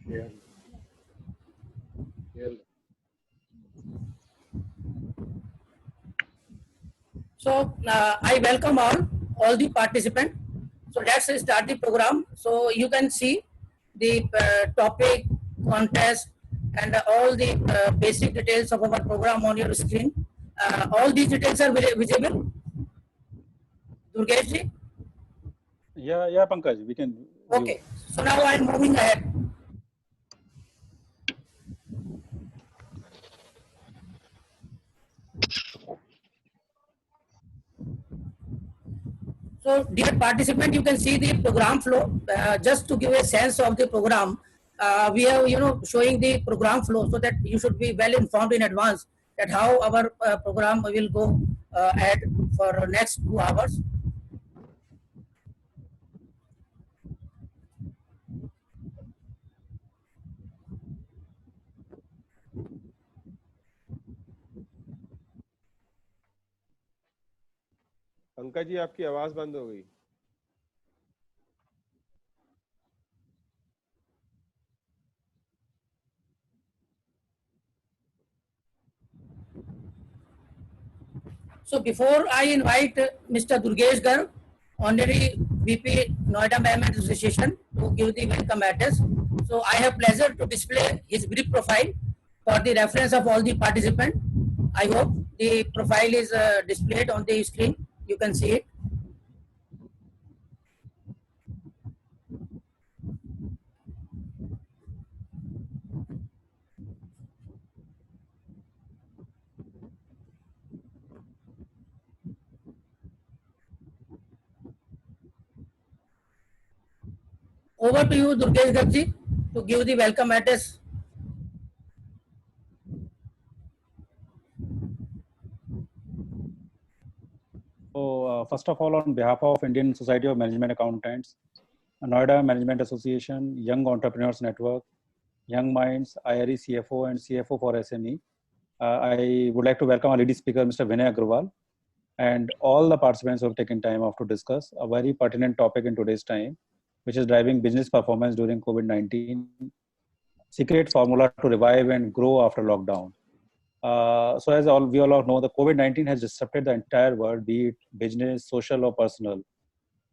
Share. Share. So I welcome all the participants. So let's start the program. So you can see the topic, contest, and all the basic details of our program on your screen. All these details are visible. Durgesh ji? Yeah, Pankaj, we can view. Okay. So now I am moving ahead. So, dear participant, you can see the program flow. Just to give a sense of the program, we have showing the program flow so that you should be well informed in advance that how our program will go ahead for next 2 hours. Pankaj ji आपकी आवाज बंद हो गई। So before I invite Mr. Durgesh Garg, Honorary VP Noida Management Association, to give the welcome address. So I have pleasure to display his brief profile for the reference of all the participants. I hope the profile is displayed on the screen. You can see it. Over to you, Durgesh Garg ji, to give the welcome address. So, first of all, on behalf of Indian Society of Management Accountants, Noida Management Association, Young Entrepreneurs Network, Young Minds, IRE CFO, and CFO for SME, I would like to welcome our lead speaker, Mr. Vinay Agrawal, and all the participants who have taken time off to discuss a very pertinent topic in today's time, which is driving business performance during COVID-19, secret formula to revive and grow after lockdown. So as we all know, the COVID-19 has disrupted the entire world, be it business, social, or personal.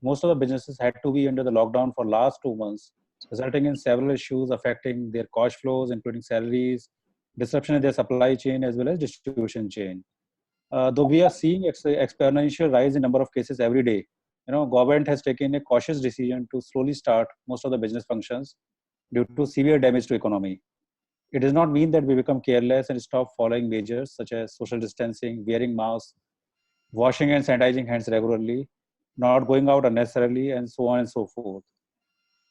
Most of the businesses had to be under the lockdown for last 2 months, resulting in several issues affecting their cash flows, including salaries, disruption in their supply chain, as well as distribution chain. Though we are seeing exponential rise in number of cases every day, government has taken a cautious decision to slowly start most of the business functions due to severe damage to economy. It does not mean that we become careless and stop following measures such as social distancing, wearing masks, washing and sanitizing hands regularly, not going out unnecessarily, and so on and so forth.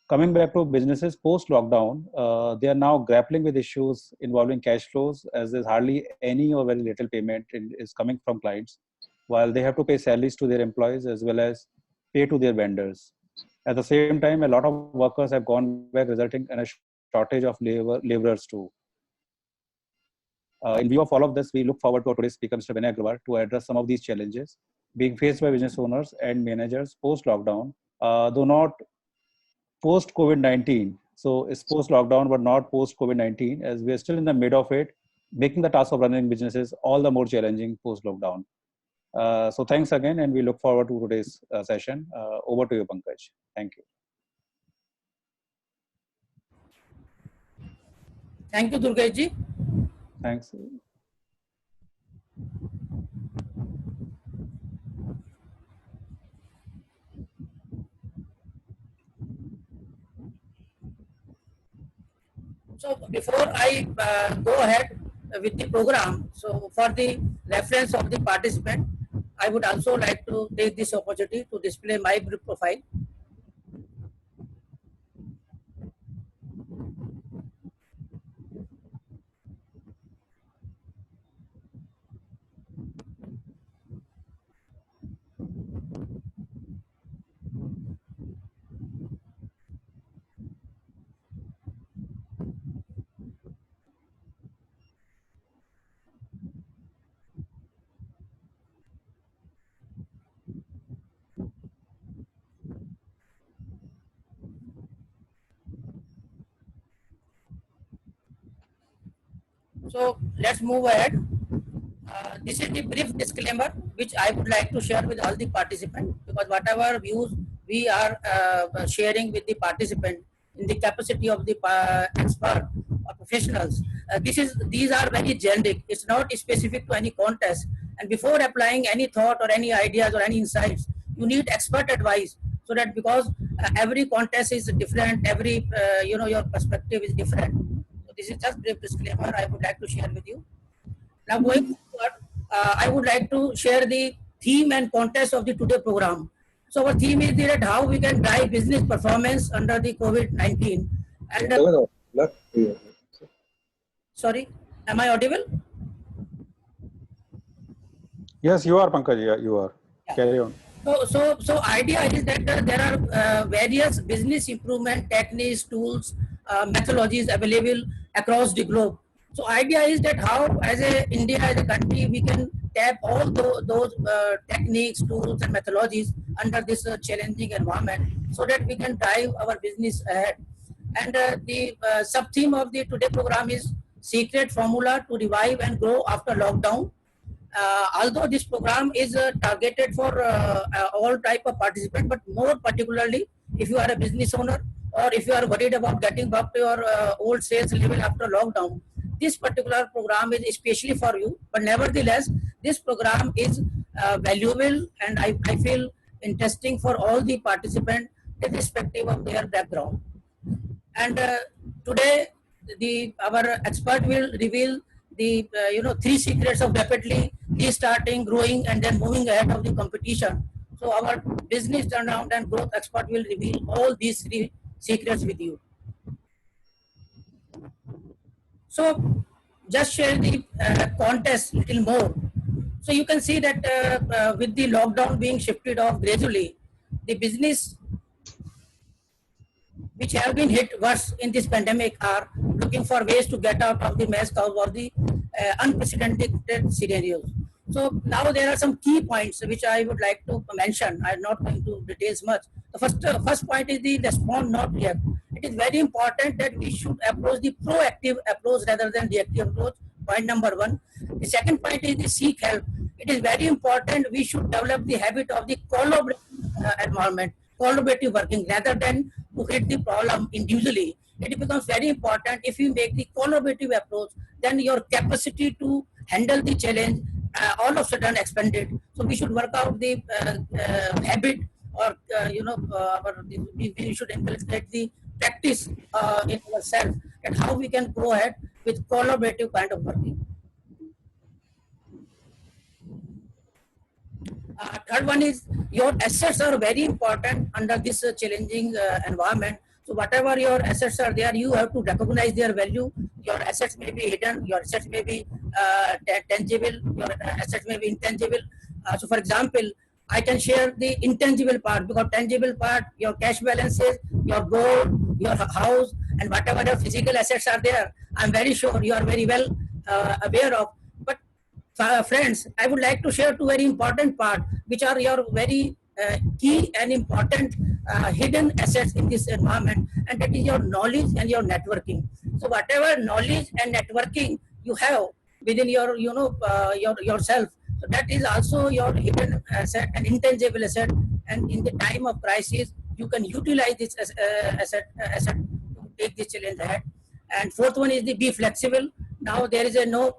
Coming back to businesses post lockdown, they are now grappling with issues involving cash flows, as there's hardly any or very little payment is coming from clients, while they have to pay salaries to their employees as well as pay to their vendors. At the same time, a lot of workers have gone back, resulting in a shortage of laborers too. In view of all of this, we look forward to today's speaker, Mr. Vinay Agrawal, to address some of these challenges being faced by business owners and managers post-lockdown, though not post-COVID-19. So it's post-lockdown, but not post-COVID-19, as we are still in the mid of it, making the task of running businesses all the more challenging post-lockdown. So thanks again, and we look forward to today's session. Over to you, Pankaj. Thank you. Thank you, Durgesh ji. Thanks. So before I go ahead with the program, so for the reference of the participant, I would also like to take this opportunity to display my brief profile. So let's move ahead. This is the brief disclaimer which I would like to share with all the participants, because whatever views we are sharing with the participant in the capacity of the expert or professionals, these are very generic. It's not specific to any contest. And before applying any thought or any ideas or any insights, you need expert advice, so that because every contest is different, every your perspective is different. So this is just brief disclaimer I would like to share with you. Now going forward, I would like to share the theme and context of the today program. So our theme is that how we can drive business performance under the COVID-19. And sorry, am I audible? Yes, you are, Pankaj. Yeah, you are. Yeah. Carry on. So idea is that there are various business improvement techniques, tools, methodologies available across the globe. So idea is that how, as India as a country, we can tap all those techniques, tools, and methodologies under this challenging environment, so that we can drive our business ahead. And the sub theme of the today program is secret formula to revive and grow after lockdown. Although this program is targeted for all type of participants, but more particularly if you are a business owner or if you are worried about getting back to your old sales level after lockdown, this particular program is especially for you. But nevertheless, this program is valuable, and I feel interesting for all the participants irrespective of their background. And today, our expert will reveal the three secrets of rapidly restarting, growing, and then moving ahead of the competition. So our business turnaround and growth expert will reveal all these three secrets with you. So just share the contest little more. So you can see that with the lockdown being shifted off gradually, the business which have been hit worse in this pandemic are looking for ways to get out of the mess caused by the unprecedented scenarios. So now there are some key points which I would like to mention. I'm not going to details much. The first point is the respond, not react. It is very important that we should approach the proactive approach rather than reactive approach. Point number one. The second point is the seek help. It is very important we should develop the habit of the collaborative environment, collaborative working rather than to hit the problem individually. It becomes very important if you make the collaborative approach, then your capacity to handle the challenge all of a sudden expanded. So we should work out the habit, or we should implement the practice in ourselves, and how we can go ahead with collaborative kind of working. Third one is your assets are very important under this challenging environment. So whatever your assets are there, you have to recognize their value. Your assets may be hidden, your assets may be tangible, your assets may be intangible. So for example, I can share the intangible part, because tangible part, your cash balances, your gold, your house, and whatever your physical assets are there, I'm very sure you are very well aware of. But friends, I would like to share two very important parts, which are your very key and important hidden assets in this environment, and that is your knowledge and your networking. So whatever knowledge and networking you have within your yourself, so that is also your hidden asset and intangible asset, and in the time of crisis you can utilize this asset to take this challenge ahead. And fourth one is the be flexible. Now there is no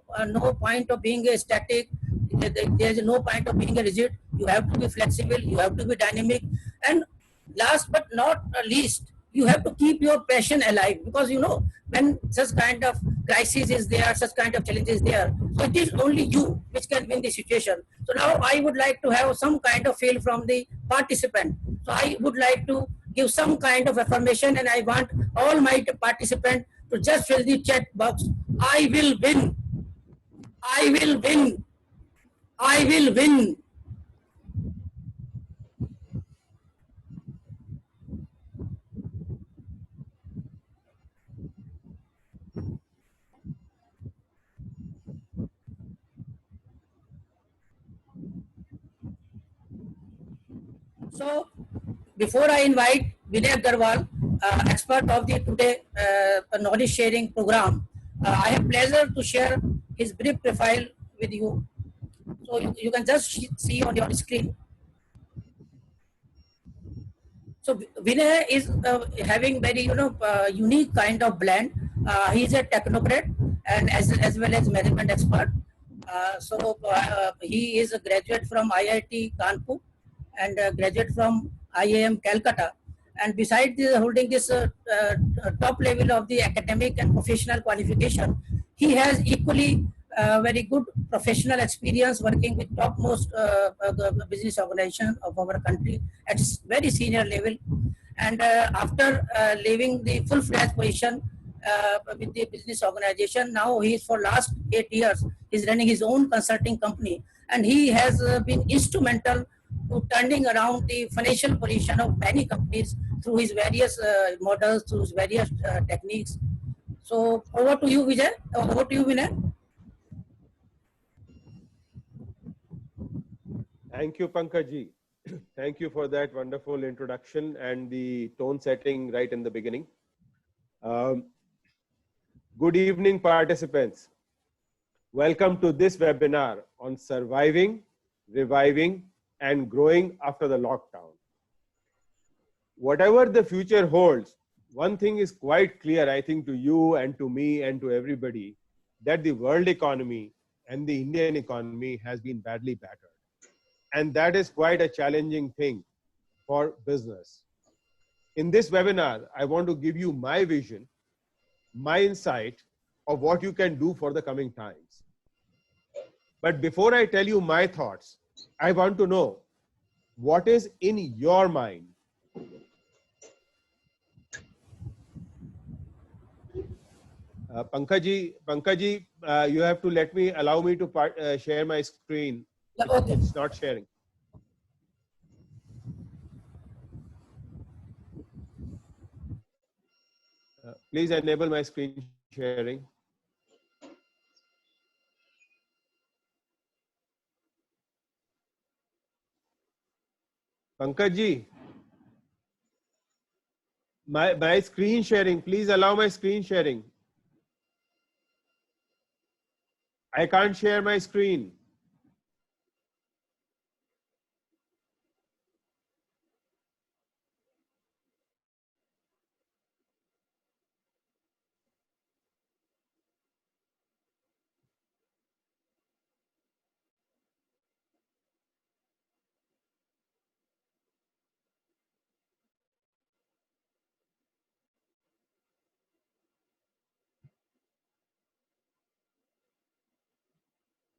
point of being a static. There is no point of being a rigid. You have to be flexible. You have to be dynamic. And last but not least, you have to keep your passion alive, because when such kind of crisis is there, such kind of challenge is there, so it is only you which can win the situation. So now I would like to have some kind of feel from the participant. So I would like to give some kind of affirmation, and I want all my participants to just fill the chat box. I will win. I will win. I will win. So before I invite Vinay Agarwal, expert of the today knowledge sharing program, I have pleasure to share his brief profile with you. So you can just see on your screen. So Vinay is having very unique kind of blend. He is a technocrat and as well as management expert. He is a graduate from IIT Kanpur and graduate from IIM Calcutta. And besides holding this top level of the academic and professional qualification, he has equally very good professional experience working with topmost business organization of our country at very senior level. And after leaving the full-fledged position with the business organization, now he is for last 8 years, he's running his own consulting company, and he has been instrumental to turning around the financial position of many companies through his various models, through his various techniques. So over to you, Vijay. Over to you, Vinay. Thank you, Pankaj ji. Thank you for that wonderful introduction and the tone setting right in the beginning. Good evening, participants. Welcome to this webinar on surviving, reviving, and growing after the lockdown. Whatever the future holds, one thing is quite clear, I think, to you and to me and to everybody, that the world economy and the Indian economy has been badly battered. And that is quite a challenging thing for business. In this webinar, I want to give you my vision, my insight of what you can do for the coming times. But before I tell you my thoughts, I want to know what is in your mind. Pankaj, you have to allow me to share my screen. Okay. It's not sharing. Please enable my screen sharing. Pankaj, my screen sharing, please allow my screen sharing. I can't share my screen.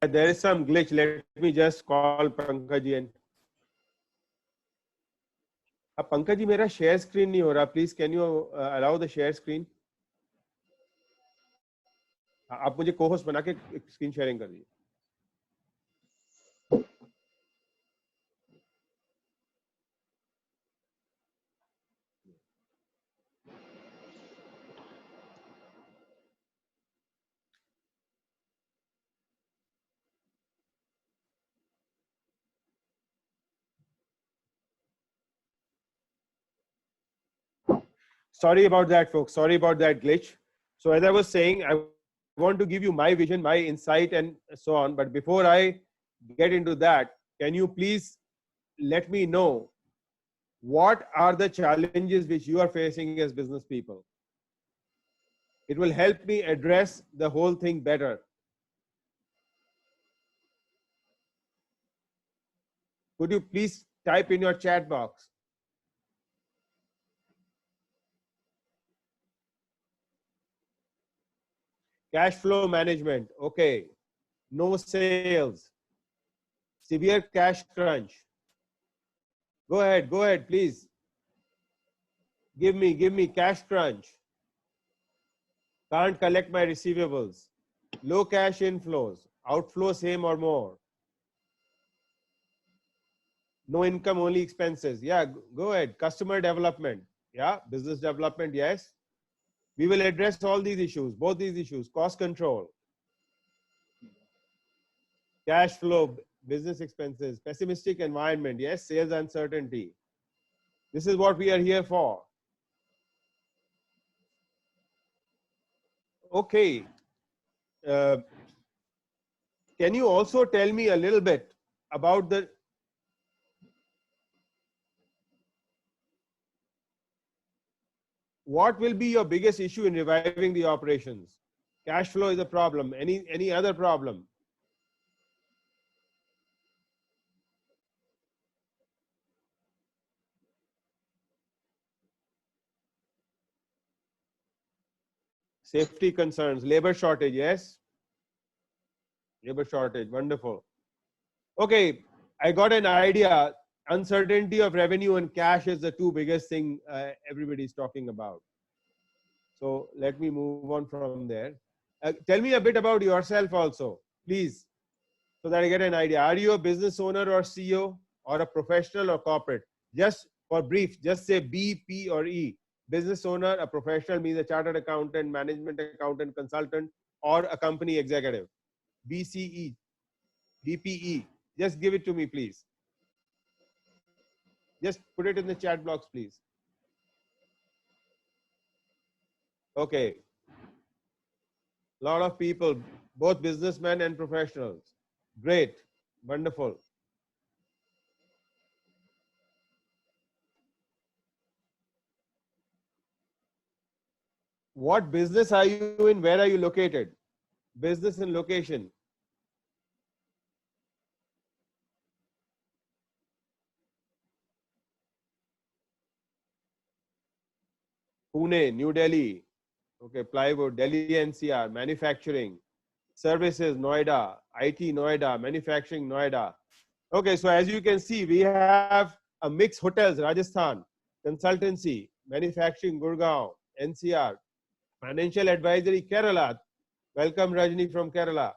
There is some glitch. Let me just call Pankaj and Pankaj ji, मेरा share screen नहीं हो रहा. Please, can you allow the share screen? आप मुझे co-host बना के screen sharing कर दीजिए. Sorry about that, folks. Sorry about that glitch. So as I was saying, I want to give you my vision, my insight, and so on. But before I get into that, can you please let me know what are the challenges which you are facing as business people? It will help me address the whole thing better. Could you please type in your chat box? Cash flow management. Okay. No sales. Severe cash crunch. Go ahead, please. Give me cash crunch. Can't collect my receivables. Low cash inflows. Outflow same or more. No income, only expenses. Yeah, go ahead. Customer development. Yeah, business development. Yes. We will address all these issues, both these issues. Cost control. Cash flow, business expenses, pessimistic environment. Yes, sales uncertainty. This is what we are here for. Okay. uh, can you also tell me a little bit about what will be your biggest issue in reviving the operations? Cash flow is a problem. Any other problem? Safety concerns, labor shortage, yes? Labor shortage, wonderful. Okay, I got an idea. Uncertainty of revenue and cash is the two biggest thing everybody's talking about. So let me move on from there. Tell me a bit about yourself also, please, so that I get an idea. Are you a business owner or CEO or a professional or corporate? Just for brief, just say B, P, or E. Business owner, a professional means a chartered accountant, management accountant, consultant, or a company executive. BCE, BPE. Just give it to me, please. Just put it in the chat box, please. Okay. A lot of people, both businessmen and professionals. Great. Wonderful. What business are you in? Where are you located? Business and location. Pune, New Delhi. Okay, plywood, Delhi NCR, manufacturing, services, Noida, IT, Noida, manufacturing, Noida. Okay, so as you can see, we have a mix: hotels, Rajasthan, consultancy, manufacturing, Gurgaon, NCR, financial advisory, Kerala. Welcome, Rajni from Kerala.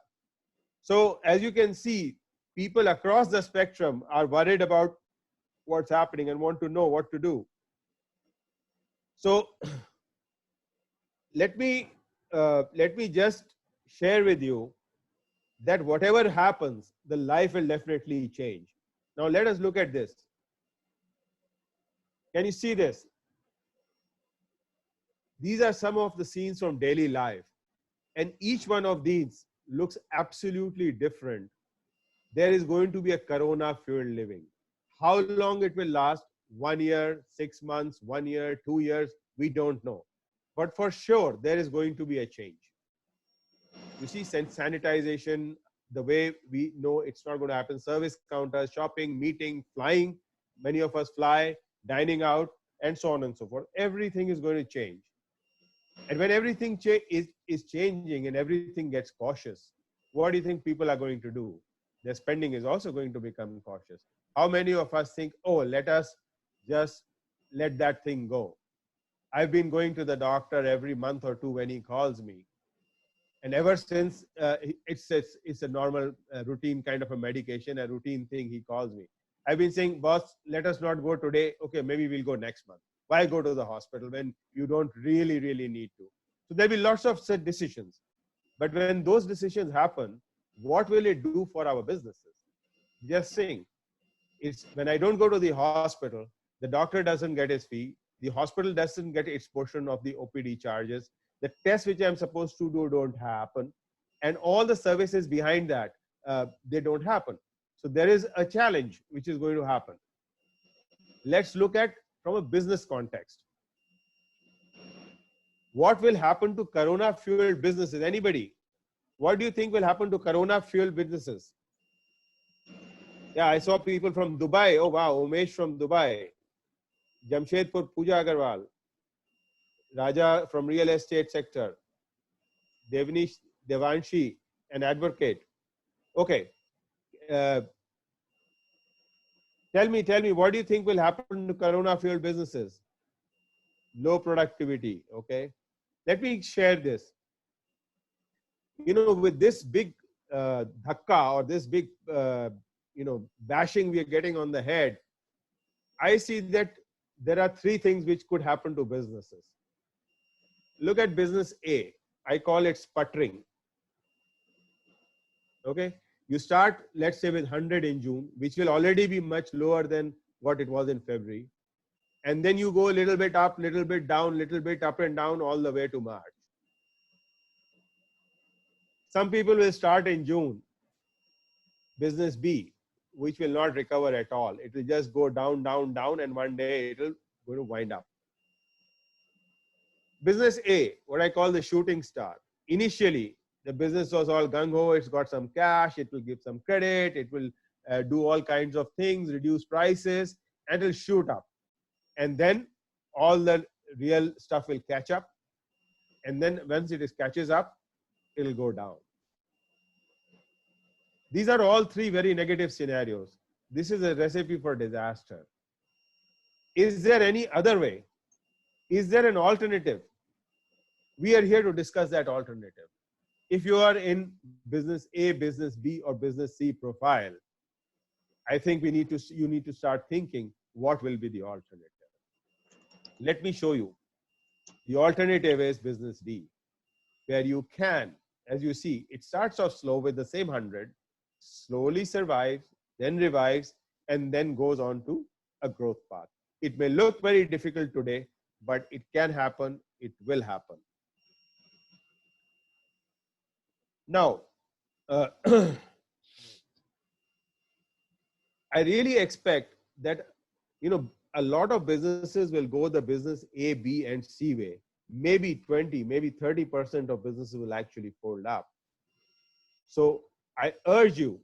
So as you can see, people across the spectrum are worried about what's happening and want to know what to do. So let me just share with you that whatever happens, the life will definitely change. Now let us look at this. Can you see this? These are some of the scenes from daily life, and each one of these looks absolutely different. There is going to be a corona fueled living. How long it will last? 1 year, 6 months, 1 year, 2 years, we don't know. But for sure, there is going to be a change. You see, sanitization, the way we know it's not going to happen, service counters, shopping, meeting, flying. Many of us fly, dining out, and so on and so forth. Everything is going to change. And when everything is changing and everything gets cautious, what do you think people are going to do? Their spending is also going to become cautious. How many of us think, oh, let us just let that thing go? I've been going to the doctor every month or two when he calls me. And ever since, it's a normal routine kind of a medication, a routine thing, he calls me. I've been saying, boss, let us not go today. Okay, maybe we'll go next month. Why go to the hospital when you don't really, really need to? So there'll be lots of such decisions. But when those decisions happen, what will it do for our businesses? Just saying, it's when I don't go to the hospital, the doctor doesn't get his fee, the hospital doesn't get its portion of the OPD charges, the tests which I'm supposed to do don't happen, and all the services behind that, they don't happen. So there is a challenge which is going to happen. Let's look at from a business context. What will happen to corona fueled businesses? Anybody? What do you think will happen to corona fueled businesses? Yeah, I saw people from Dubai. Oh wow, Umesh from Dubai. Jamshedpur, Pooja Agarwal. Raja from real estate sector. Devanshi, an advocate. Okay. Tell me, what do you think will happen to corona fueled businesses? Low productivity. Okay. Let me share this. You know, with this big dhakka or this big, bashing we are getting on the head, I see that there are three things which could happen to businesses. Look at business A. I call it sputtering. Okay. You start, let's say, with 100 in June, which will already be much lower than what it was in February. And then you go a little bit up, little bit down, little bit up and down all the way to March. Some people will start in June, business B, which will not recover at all. It will just go down, down, down, and one day it will going to wind up. Business A, what I call the shooting star. Initially, the business was all gung-ho, it's got some cash, it will give some credit, it will do all kinds of things, reduce prices, and it will shoot up. And then all the real stuff will catch up. And then once it catches up, it will go down. These are all three very negative scenarios. This is a recipe for disaster. Is there any other way? Is there an alternative? We are here to discuss that alternative. If you are in business A, business B, or business C profile, I think you need to start thinking what will be the alternative. Let me show you. The alternative is business D, where you can, as you see, it starts off slow with the same 100, slowly survives, then revives, and then goes on to a growth path. It may look very difficult today, but it can happen, it will happen. Now, I really expect that, a lot of businesses will go the business A, B, and C way. Maybe 20, maybe 30% of businesses will actually fold up. So I urge you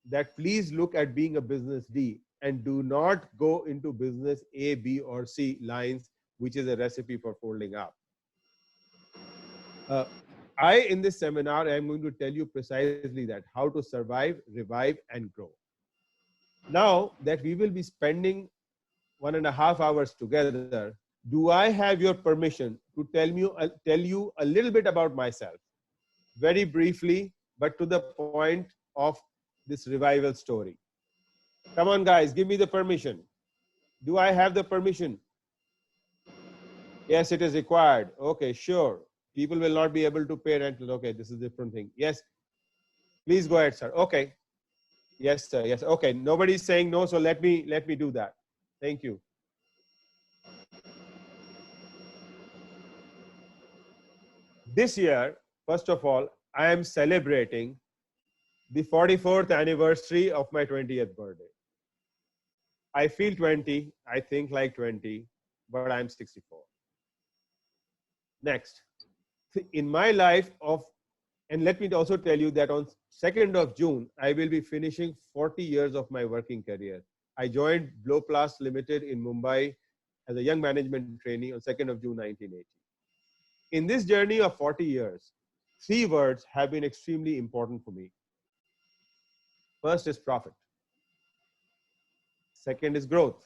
that please look at being a business D and do not go into business A, B, or C lines, which is a recipe for folding up. In this seminar, I am going to tell you precisely that, how to survive, revive, and grow. Now that we will be spending 1.5 hours together, do I have your permission to tell you a little bit about myself? Very briefly, but to the point of this revival story. Come on, guys, give me the permission. Do I have the permission? Yes, it is required. Okay, sure. People will not be able to pay rent. Okay, this is a different thing. Yes, please go ahead, sir. Okay. Yes, sir. Yes. Okay. Nobody's saying no, so let me do that. Thank you. This year, first of all, I am celebrating the 44th anniversary of my 20th birthday. I feel 20, I think like 20, but I'm 64. Next, in my life and let me also tell you that on 2nd of June, I will be finishing 40 years of my working career. I joined Bloplast Limited in Mumbai as a young management trainee on 2nd of June, 1980. In this journey of 40 years, 3 words have been extremely important for me. First is profit. Second is growth.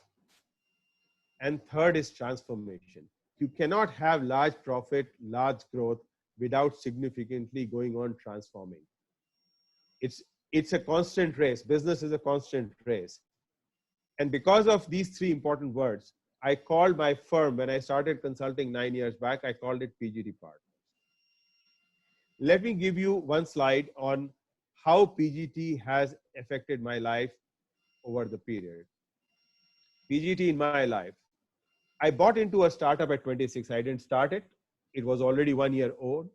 And third is transformation. You cannot have large profit, large growth without significantly going on transforming. It's a constant race. Business is a constant race. And because of these 3 important words, I called my firm, when I started consulting 9 years back, I called it PGT Partners. Let me give you one slide on how PGT has affected my life over the period. PGT in my life. I bought into a startup at 26. I didn't start it. It was already 1 year old.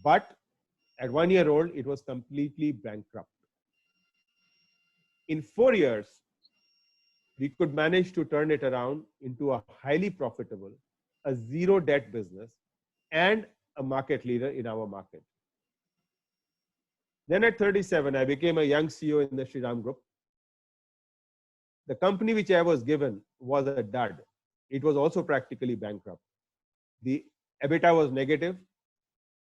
But at 1 year old, it was completely bankrupt. In 4 years, we could manage to turn it around into a highly profitable, a zero debt business, and a market leader in our market. Then at 37, I became a young CEO in the Shriram Group. The company which I was given was a dud. It was also practically bankrupt. The EBITDA was negative.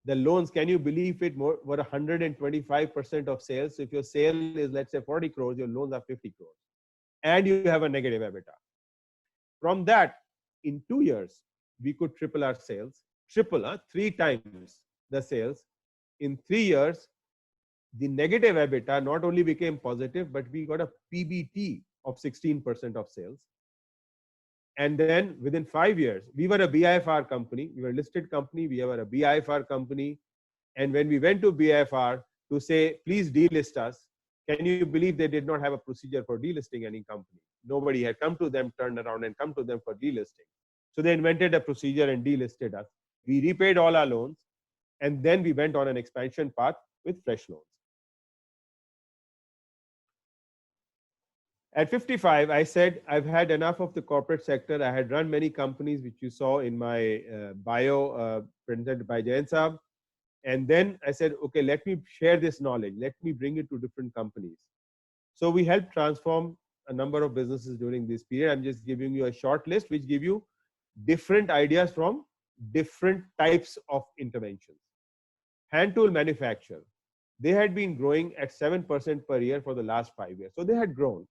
The loans, can you believe it, were 125% of sales. So if your sale is, let's say, 40 crores, your loans are 50 crores. And you have a negative EBITDA. From that, in 2 years, we could triple our sales, 3 times the sales. In 3 years, the negative EBITDA not only became positive, but we got a PBT of 16% of sales. And then within 5 years, we were a BIFR company. We were a listed company. We were a BIFR company. And when we went to BIFR to say, please delist us, can you believe they did not have a procedure for delisting any company? Nobody had come to them, turned around and come to them for delisting. So they invented a procedure and delisted us. We repaid all our loans. And then we went on an expansion path with fresh loans. At 55, I said, I've had enough of the corporate sector. I had run many companies, which you saw in my bio presented by Jayan Saab. And then I said, okay, let me share this knowledge. Let me bring it to different companies. So we helped transform a number of businesses during this period. I'm just giving you a short list, which give you different ideas from different types of interventions. Hand tool manufacture. They had been growing at 7% per year for the last 5 years. So they had grown.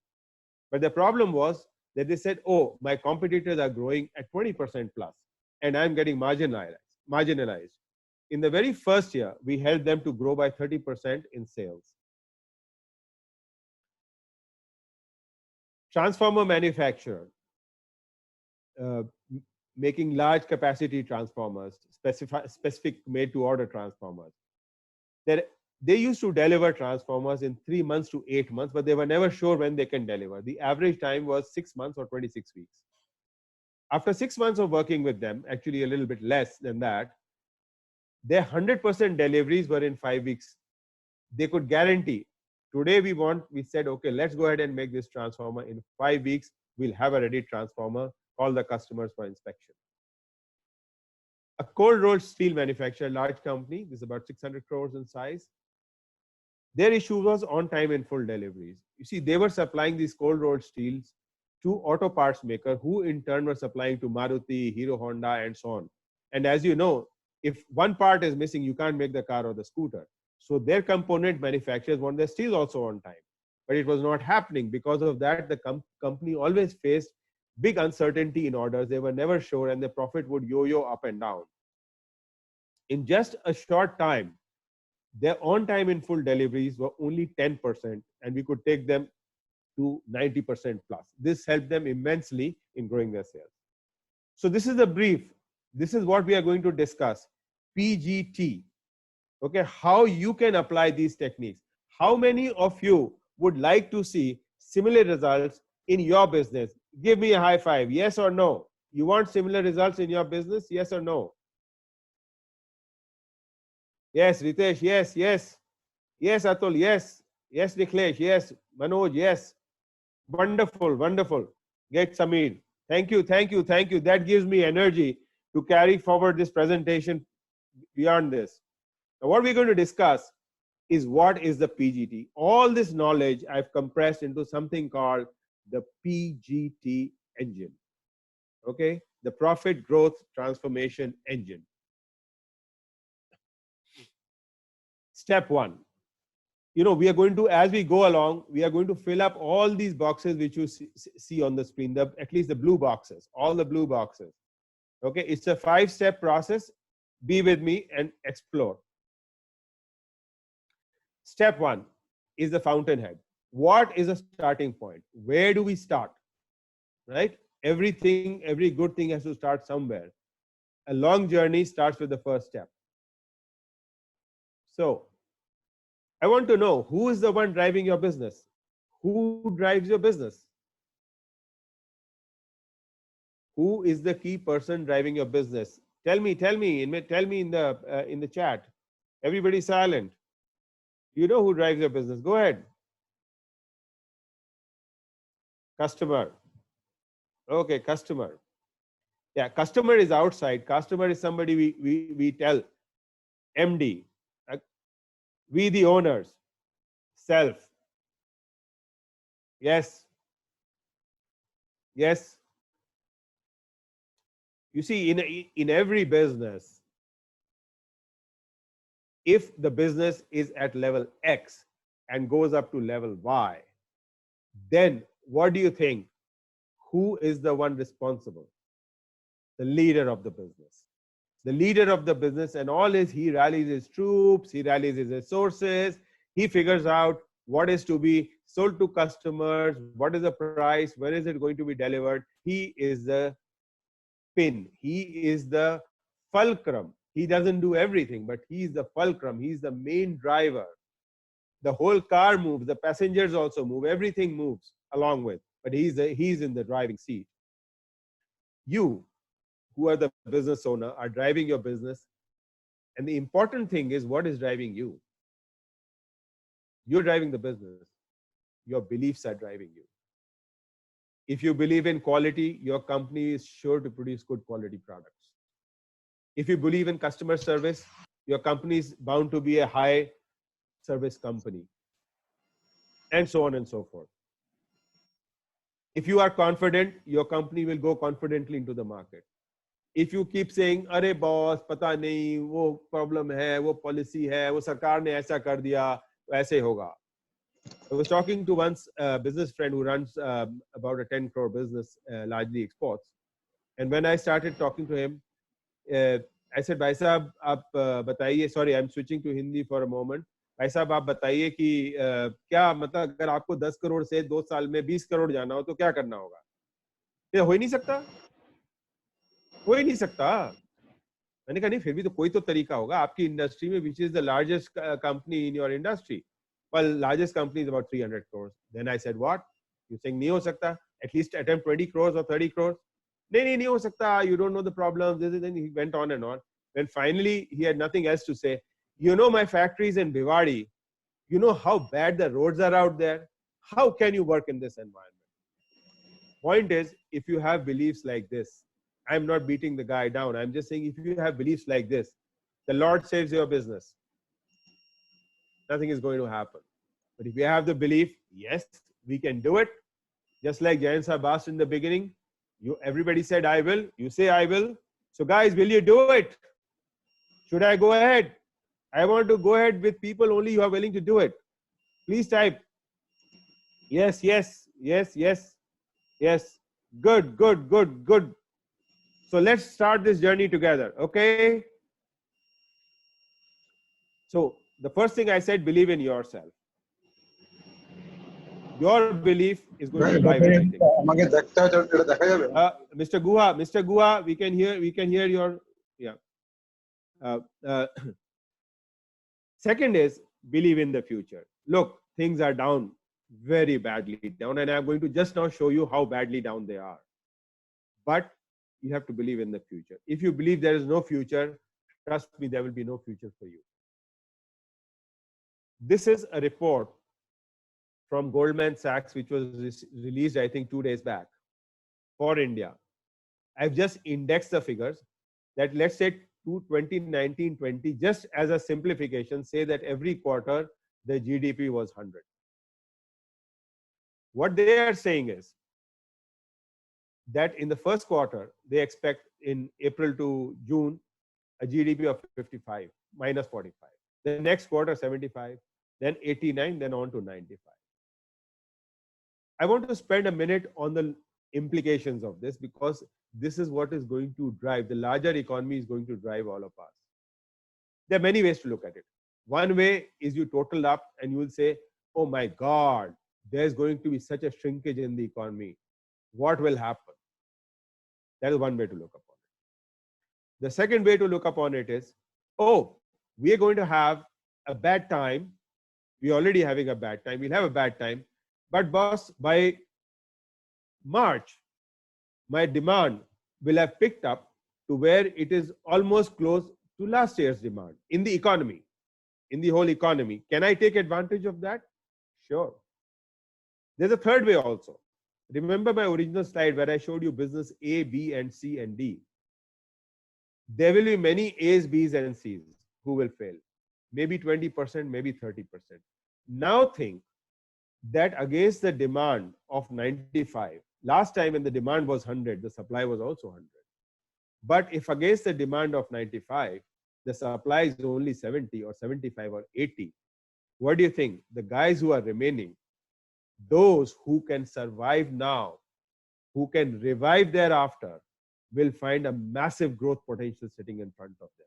But the problem was that they said, oh, my competitors are growing at 20% plus, and I'm getting marginalized. In the very first year, we helped them to grow by 30% in sales. Transformer manufacturer, making large capacity transformers, specific made to order transformers. They used to deliver transformers in 3 months to 8 months, but they were never sure when they can deliver. The average time was 6 months or 26 weeks. After 6 months of working with them, actually a little bit less than that, their 100% deliveries were in 5 weeks. They could guarantee, today we said, okay, let's go ahead and make this transformer. In 5 weeks, we'll have a ready transformer, call the customers for inspection. A cold rolled steel manufacturer, large company, this is about 600 crores in size. Their issue was on time and full deliveries. You see, they were supplying these cold rolled steels to auto parts maker, who in turn were supplying to Maruti, Hero Honda, and so on. And as you know, if one part is missing, you can't make the car or the scooter. So their component manufacturers want their steel also on time. But it was not happening. Because of that, the company always faced big uncertainty in orders. They were never sure, and the profit would yo-yo up and down. In just a short time, their on-time in full deliveries were only 10%, and we could take them to 90% plus. This helped them immensely in growing their sales. So this is the brief. This is what we are going to discuss. PGT. Okay, how you can apply these techniques. How many of you would like to see similar results in your business? Give me a high five. Yes or no? You want similar results in your business? Yes or no? Yes, Ritesh, yes, yes. Yes, Atul, yes. Yes, Niklesh, yes. Manoj, yes. Wonderful, wonderful. Get Samir. Thank you, thank you, thank you. That gives me energy to carry forward this presentation beyond this. Now, what we're going to discuss is what is the PGT. All this knowledge I've compressed into something called the PGT engine. Okay, the Profit Growth Transformation Engine. Step one. You know, we are going to, as we go along, we are going to fill up all these boxes which you see on the screen, at least the blue boxes, all the blue boxes. Okay, it's a 5-step process. Be with me and explore. Step one is the fountainhead. What is a starting point? Where do we start? Right? Everything, every good thing has to start somewhere. A long journey starts with the first step. So, I want to know, who is the one driving your business? Who drives your business? Who is the key person driving your business? Tell me in the chat. Everybody silent. You know who drives your business? Go ahead. Customer. Okay, customer. Yeah, customer is outside. Customer is somebody we tell. MD. We the owners. Self. Yes. Yes. You see, in every business, if the business is at level X and goes up to level Y, then what do you think? Who is the one responsible? The leader of the business. The leader of the business, and he rallies his troops, he rallies his resources, he figures out what is to be sold to customers, what is the price, when is it going to be delivered. He is the pin. He is the fulcrum. He doesn't do everything, but he's the fulcrum. He's the main driver. The whole car moves, the passengers also move, everything moves along with, but he's in the driving seat. You, who are the business owner, are driving your business. And the important thing is, what is driving you? You're driving the business. Your beliefs are driving you. If you believe in quality, your company is sure to produce good quality products. If you believe in customer service, your company is bound to be a high service company, and so on and so forth. If you are confident, your company will go confidently into the market. If you keep saying, "Arey boss, pata nahi, wo problem hai, wo policy hai, wo sarkar ne aisa kar diya, aise hoga." I was talking to once a business friend who runs about a 10 crore business, largely exports. And when I started talking to him, I said, "Bhai sahab, aap bataiye," sorry, I'm switching to Hindi for a moment. "Bhai sahab, aap bataiye ki kya matlab agar aapko 10 crore se 2 saal mein 20 crore jana ho, to kya karna hoga?" ये हो ही नहीं सकता, हो ही नहीं सकता. मैंने कहा नहीं, फिर भी तो कोई तो तरीका होगा आपकी इंडस्ट्री में, which is the largest company in your industry. Well, largest company is about 300 crores. Then I said, what? You saying नहीं हो सकता? At least attempt 20 crores or 30 crores. नहीं हो सकता. You don't know the problems. Then he went on and on. Then finally, he had nothing else to say. You know, my factory is in Bhiwadi. You know how bad the roads are out there. How can you work in this environment? Point is, if you have beliefs like this, I'm not beating the guy down. I'm just saying, if you have beliefs like this, the Lord saves your business. Nothing is going to happen. But if you have the belief, yes, we can do it. Just like Jayan Sahab asked in the beginning, everybody said, I will. You say, I will. So guys, will you do it? Should I go ahead? I want to go ahead with people only who are willing to do it. Please type. Yes, yes, yes, yes, yes. Good, good, good, good. So let's start this journey together, okay? So the first thing I said, believe in yourself. Your belief is going to drive everything. Mr. Guha, we can hear your, yeah. Second is believe in the future. Look, things are down, very badly down, and I'm going to just now show you how badly down they are. But you have to believe in the future. If you believe there is no future, trust me, there will be no future for you. This is a report from Goldman Sachs, which was released, I think, 2 days back for India. I've just indexed the figures that, let's say, to 2019-20, just as a simplification, say that every quarter the GDP was 100. What they are saying is that in the first quarter, they expect in April to June a GDP of 55, minus 45. The next quarter, 75, then 89, then on to 95. I want to spend a minute on the implications of this, because this is what is going to drive, the larger economy is going to drive all of us. There are many ways to look at it. One way is you total up and you will say, oh my God, there's going to be such a shrinkage in the economy. What will happen? That is one way to look upon it. The second way to look upon it is, oh, we are going to have a bad time. We're already having a bad time. We'll have a bad time. But boss, by March, my demand will have picked up to where it is almost close to last year's demand in the economy, in the whole economy. Can I take advantage of that? Sure. There's a third way also. Remember my original slide where I showed you business A, B, and C, and D. There will be many A's, B's, and C's who will fail. Maybe 20%, maybe 30%. Now think that against the demand of 95, last time when the demand was 100, the supply was also 100. But if against the demand of 95, the supply is only 70 or 75 or 80, what do you think? The guys who are remaining, those who can survive now, who can revive thereafter, will find a massive growth potential sitting in front of them.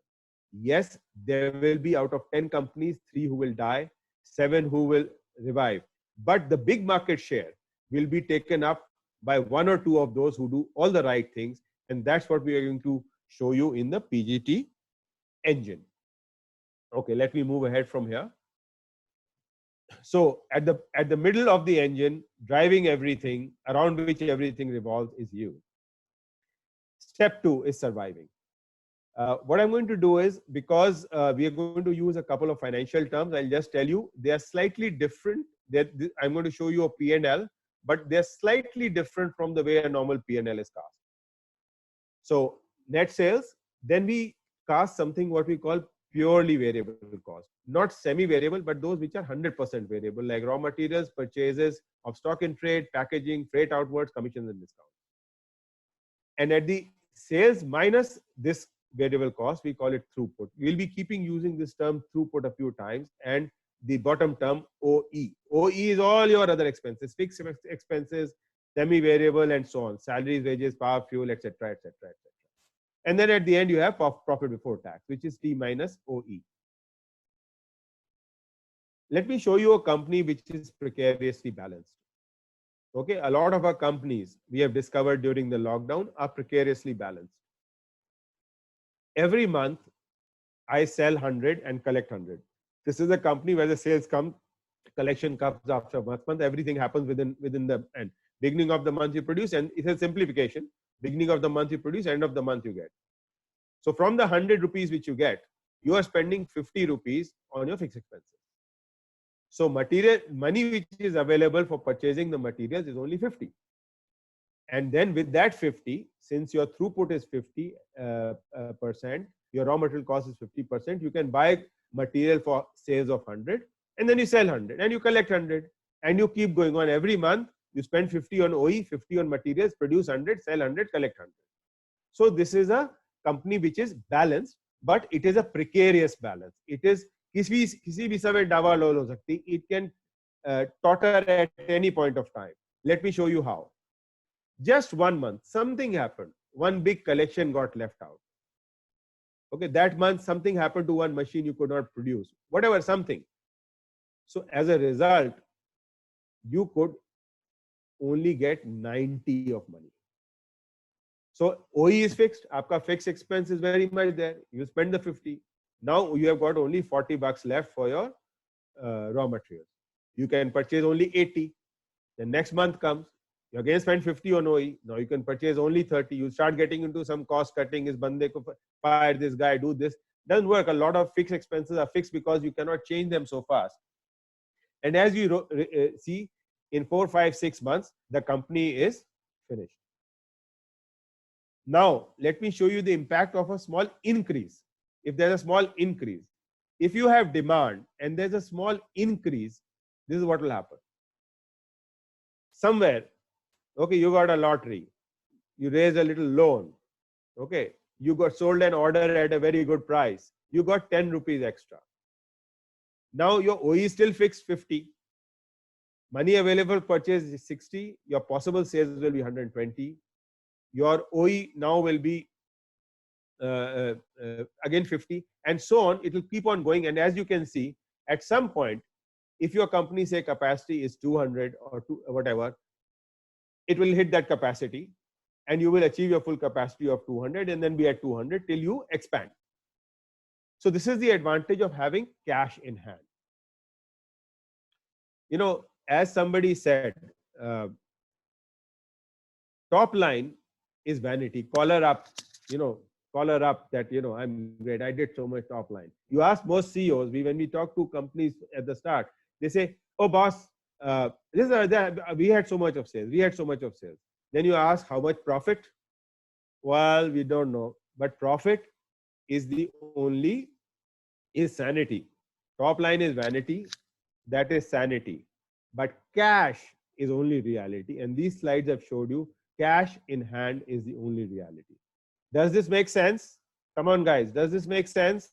Yes, there will be out of 10 companies, 3 who will die, 7 who will revive. But the big market share will be taken up by 1 or 2 of those who do all the right things. And that's what we are going to show you in the PGT engine. Okay, let me move ahead from here. So at the middle of the engine, driving everything, around which everything revolves, is you. Step 2 is surviving. What I'm going to do is, because we are going to use a couple of financial terms, I'll just tell you they are slightly different. I'm going to show you a P&L, but they're slightly different from the way a normal P&L is cast. So net sales, then we cast something what we call purely variable cost, not semi-variable, but those which are 100% variable, like raw materials, purchases of stock in trade, packaging, freight outwards, commissions and discounts. And at the sales minus this variable cost, we call it throughput. We'll be keeping using this term throughput a few times, and the bottom term OE. OE is all your other expenses, fixed expenses, semi-variable and so on, salaries, wages, power, fuel, etc., etc., etc. And then at the end, you have profit before tax, which is T minus OE. Let me show you a company which is precariously balanced. Okay, a lot of our companies we have discovered during the lockdown are precariously balanced. Every month, I sell 100 and collect 100. This is a company where the sales come, collection comes after month. Everything happens within the end. Beginning of the month you produce, and it's a simplification. Beginning of the month you produce, end of the month you get. So from the 100 rupees which you get, you are spending 50 rupees on your fixed expenses. So money which is available for purchasing the materials is only 50. And then with that 50, since your throughput is 50%, your raw material cost is 50%, you can buy material for sales of 100, and then you sell 100 and you collect 100, and you keep going on. Every month you spend 50 on OE, 50 on materials, produce 100, sell 100, collect 100. So this is a company which is balanced, but it is a precarious balance. It is किसी भी समय डावाडोल हो सकती. It can totter at any point of time. Let me show you how. Just 1 month, something happened. One big collection got left out. Okay, that month something happened to one machine, you could not produce. Whatever, something. So as a result, you could only get 90 of money. So OE is fixed. Aapka fixed expense is very much there. You spend the 50. Now you have got only 40 bucks left for your raw materials. You can purchase only 80. The next month comes, you again spend 50 on OE. Now you can purchase only 30. You start getting into some cost cutting. Is bande ko fire this guy, do this. Doesn't work. A lot of fixed expenses are fixed because you cannot change them so fast. And as you see, in 4, 5, 6 months, the company is finished. Now, let me show you the impact of a small increase. If there's a small increase, if you have demand and there's a small increase, this is what will happen. Somewhere, okay, you got a lottery, you raise a little loan, okay, you got sold an order at a very good price, you got 10 rupees extra. Now your OE is still fixed 50. Money available purchase is 60. Your possible sales will be 120. Your OE now will be again 50, and so on. It will keep on going. And as you can see, at some point, if your company say capacity is 200 or whatever, it will hit that capacity and you will achieve your full capacity of 200 and then be at 200 till you expand. So this is the advantage of having cash in hand. You know, as somebody said, top line is vanity. Collar up, you know, collar up that, you know, I'm great, I did so much top line. You ask most CEOs, when we talk to companies at the start, they say, oh boss, we had so much of sales, we had so much of sales. Then you ask how much profit? Well, we don't know, but profit is is sanity. Top line is vanity, that is sanity. But cash is only reality. And these slides have showed you cash in hand is the only reality. Does this make sense? Come on, guys. Does this make sense?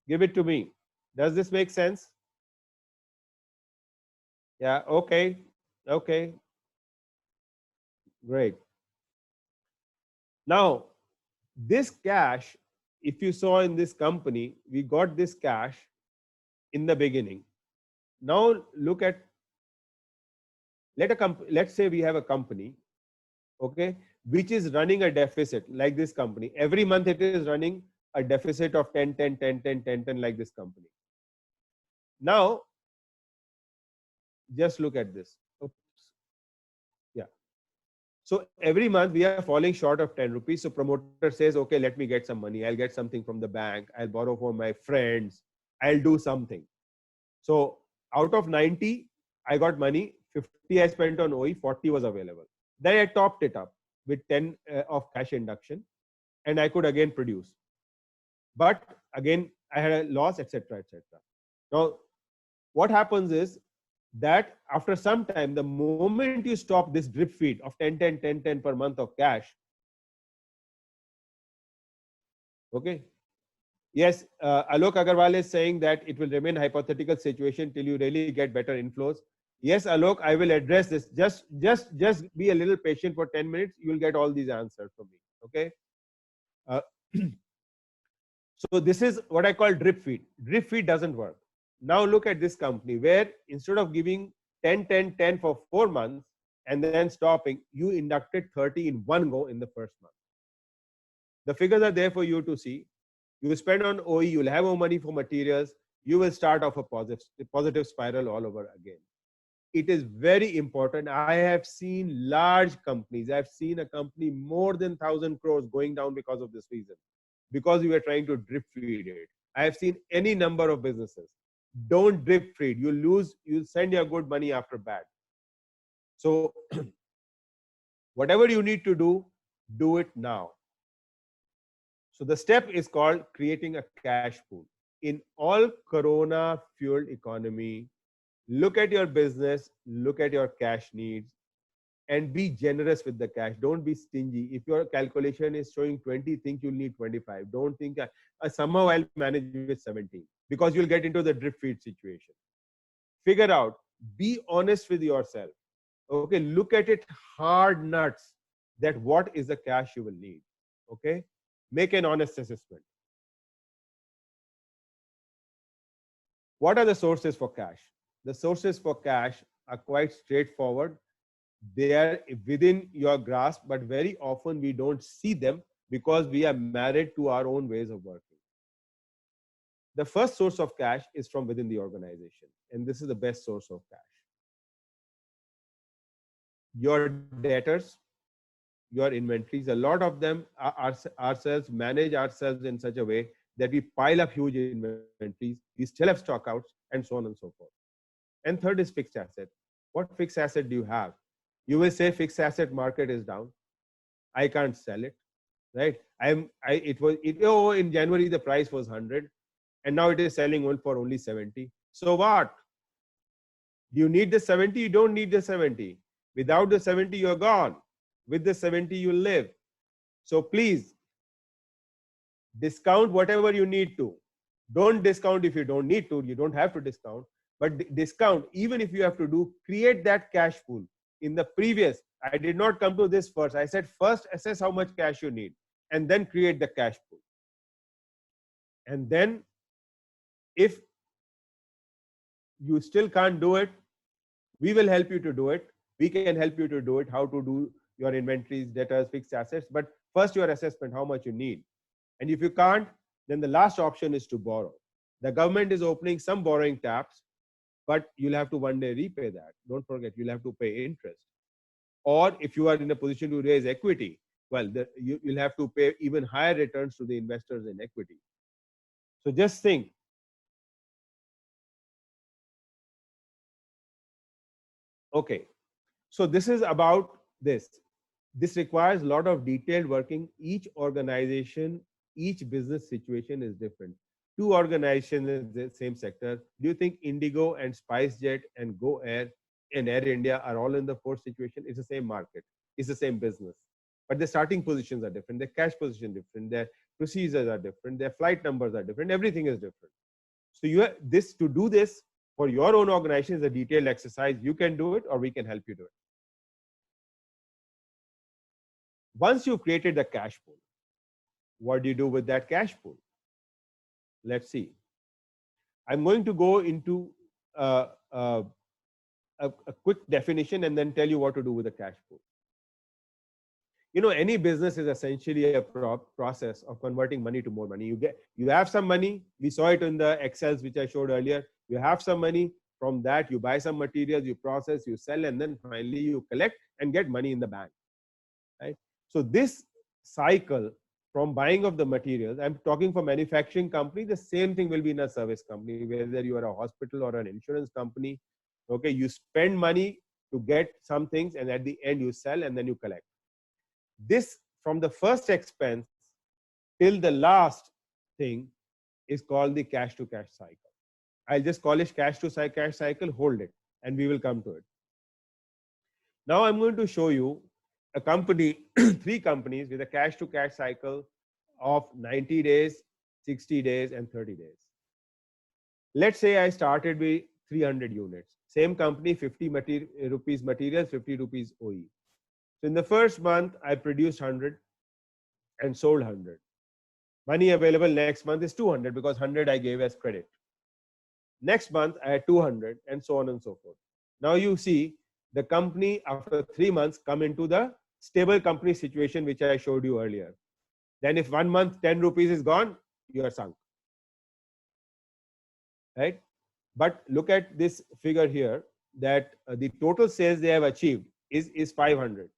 Give it to me. Does this make sense? Yeah, okay. Okay. Great. Now, this cash, if you saw in this company, we got this cash in the beginning. Now look at, let's say we have a company, okay, which is running a deficit like this company. Every month it is running a deficit of 10, 10, 10, 10, 10, 10 like this company. Now, just look at this. Oops. Yeah. So every month we are falling short of 10 rupees. So promoter says, okay, let me get some money. I'll get something from the bank. I'll borrow from my friends. I'll do something. So out of 90, I got money. 50 I spent on OE, 40 was available. Then I topped it up with 10 of cash induction, and I could again produce. But again, I had a loss, etc., etc. Now, what happens is that after some time, the moment you stop this drip feed of 10, 10, 10, 10 per month of cash, okay. Yes, Alok Agarwal is saying that it will remain hypothetical situation till you really get better inflows. Yes, Alok, I will address this. Just be a little patient for 10 minutes. You will get all these answers from me. Okay. Uh, so this is what I call drip feed. Drip feed doesn't work. Now look at this company where instead of giving 10, 10, 10 for 4 months and then stopping, you inducted 30 in one go in the first month. The figures are there for you to see. You spend on OE, you'll have more money for materials, you will start off a positive spiral all over again. It is very important. I have seen large companies. I've seen a company more than 1,000 crores going down because of this reason, because we were trying to drip feed it. I have seen any number of businesses. Don't drip feed. You lose, you send your good money after bad. So whatever you need to do it now. So the step is called creating a cash pool. In all corona fueled economy, look at your business, look at your cash needs, and be generous with the cash. Don't be stingy. If your calculation is showing 20, think you'll need 25. Don't think somehow I'll manage with 17, because you'll get into the drip feed situation. Figure out, be honest with yourself. Okay, look at it hard nuts that what is the cash you will need. Okay, make an honest assessment. What are the sources for cash? The sources for cash are quite straightforward. They are within your grasp, but very often we don't see them because we are married to our own ways of working. The first source of cash is from within the organization, and this is the best source of cash. Your debtors, your inventories, a lot of them are ourselves, manage ourselves in such a way that we pile up huge inventories, we still have stockouts, and so on and so forth. And third is fixed asset. What fixed asset do you have? You will say fixed asset market is down. I can't sell it, right? In January the price was 100, and now it is selling for only 70. So what? Do you need the 70? You don't need the 70. Without the 70, you're gone. With the 70, you live. So please, discount whatever you need to. Don't discount if you don't need to. You don't have to discount. But discount, even if you have to create that cash pool. In the previous, I did not come to this first. I said first assess how much cash you need and then create the cash pool. And then if you still can't do it, we will help you to do it. We can help you to do it, how to do your inventories, debtors, fixed assets. But first your assessment, how much you need. And if you can't, then the last option is to borrow. The government is opening some borrowing taps, but you'll have to one day repay that. Don't forget, you'll have to pay interest. Or if you are in a position to raise equity, well, you'll have to pay even higher returns to the investors in equity. So just think. Okay, so this is about this. This requires a lot of detailed working. Each organization, each business situation is different. Two organizations in the same sector. Do you think Indigo and SpiceJet and Go Air and Air India are all in the fourth situation? It's the same market. It's the same business. But the starting positions are different. Their cash position is different. Their procedures are different. Their flight numbers are different. Everything is different. So you have this to do this for your own organization is a detailed exercise. You can do it or we can help you do it. Once you've created the cash pool, what do you do with that cash pool? Let's see. I'm going to go into a quick definition and then tell you what to do with the cash pool. You know, any business is essentially a process of converting money to more money. You have some money. We saw it in the Excels, which I showed earlier. You have some money. From that, you buy some materials, you process, you sell, and then finally you collect and get money in the bank. right? So this cycle from buying of the materials, I'm talking for manufacturing company, the same thing will be in a service company, whether you are a hospital or an insurance company. Okay, you spend money to get some things, and at the end you sell and then you collect. This, from the first expense till the last thing, is called the cash to cash cycle. I'll just call it cash to cash cycle, hold it, and we will come to it. Now I'm going to show you a company, three companies with a cash to cash cycle of 90 days, 60 days, and 30 days. Let's say I started with 300 units. Same company, 50 rupees materials, 50 rupees OE. So in the first month, I produced 100 and sold 100. Money available next month is 200 because 100 I gave as credit. Next month, I had 200 and so on and so forth. Now you see the company after 3 months come into the stable company situation, which I showed you earlier. Then if 1 month 10 rupees is gone, you are sunk. Right? But look at this figure here, that the total sales they have achieved is 500.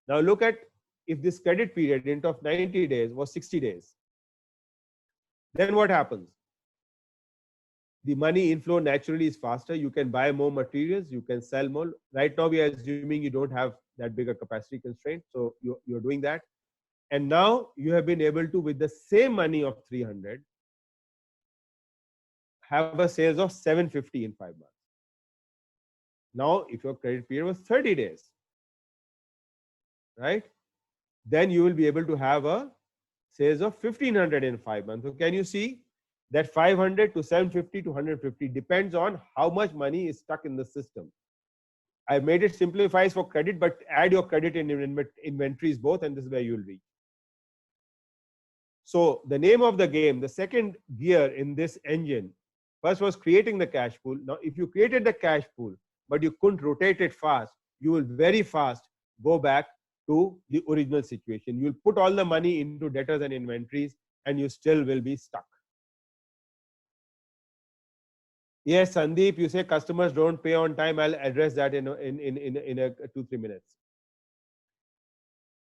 Now look at if this credit period into of 90 days was 60 days. Then what happens? The money inflow naturally is faster. You can buy more materials, you can sell more. Right now we are assuming you don't have that big a capacity constraint, so you're doing that. And now you have been able to, with the same money of 300, have a sales of 750 in 5 months. Now, if your credit period was 30 days, right, then you will be able to have a sales of 1500 in 5 months. So can you see that 500 to 750 to 150 depends on how much money is stuck in the system. I made it simplifies for credit, but add your credit and inventories both, and this is where you will reach. So the name of the game, the second gear in this engine, first was creating the cash pool. Now, if you created the cash pool, but you couldn't rotate it fast, you will very fast go back to the original situation. You'll put all the money into debtors and inventories, and you still will be stuck. Yes, Sandeep, you say customers don't pay on time. I'll address that in 2-3 minutes.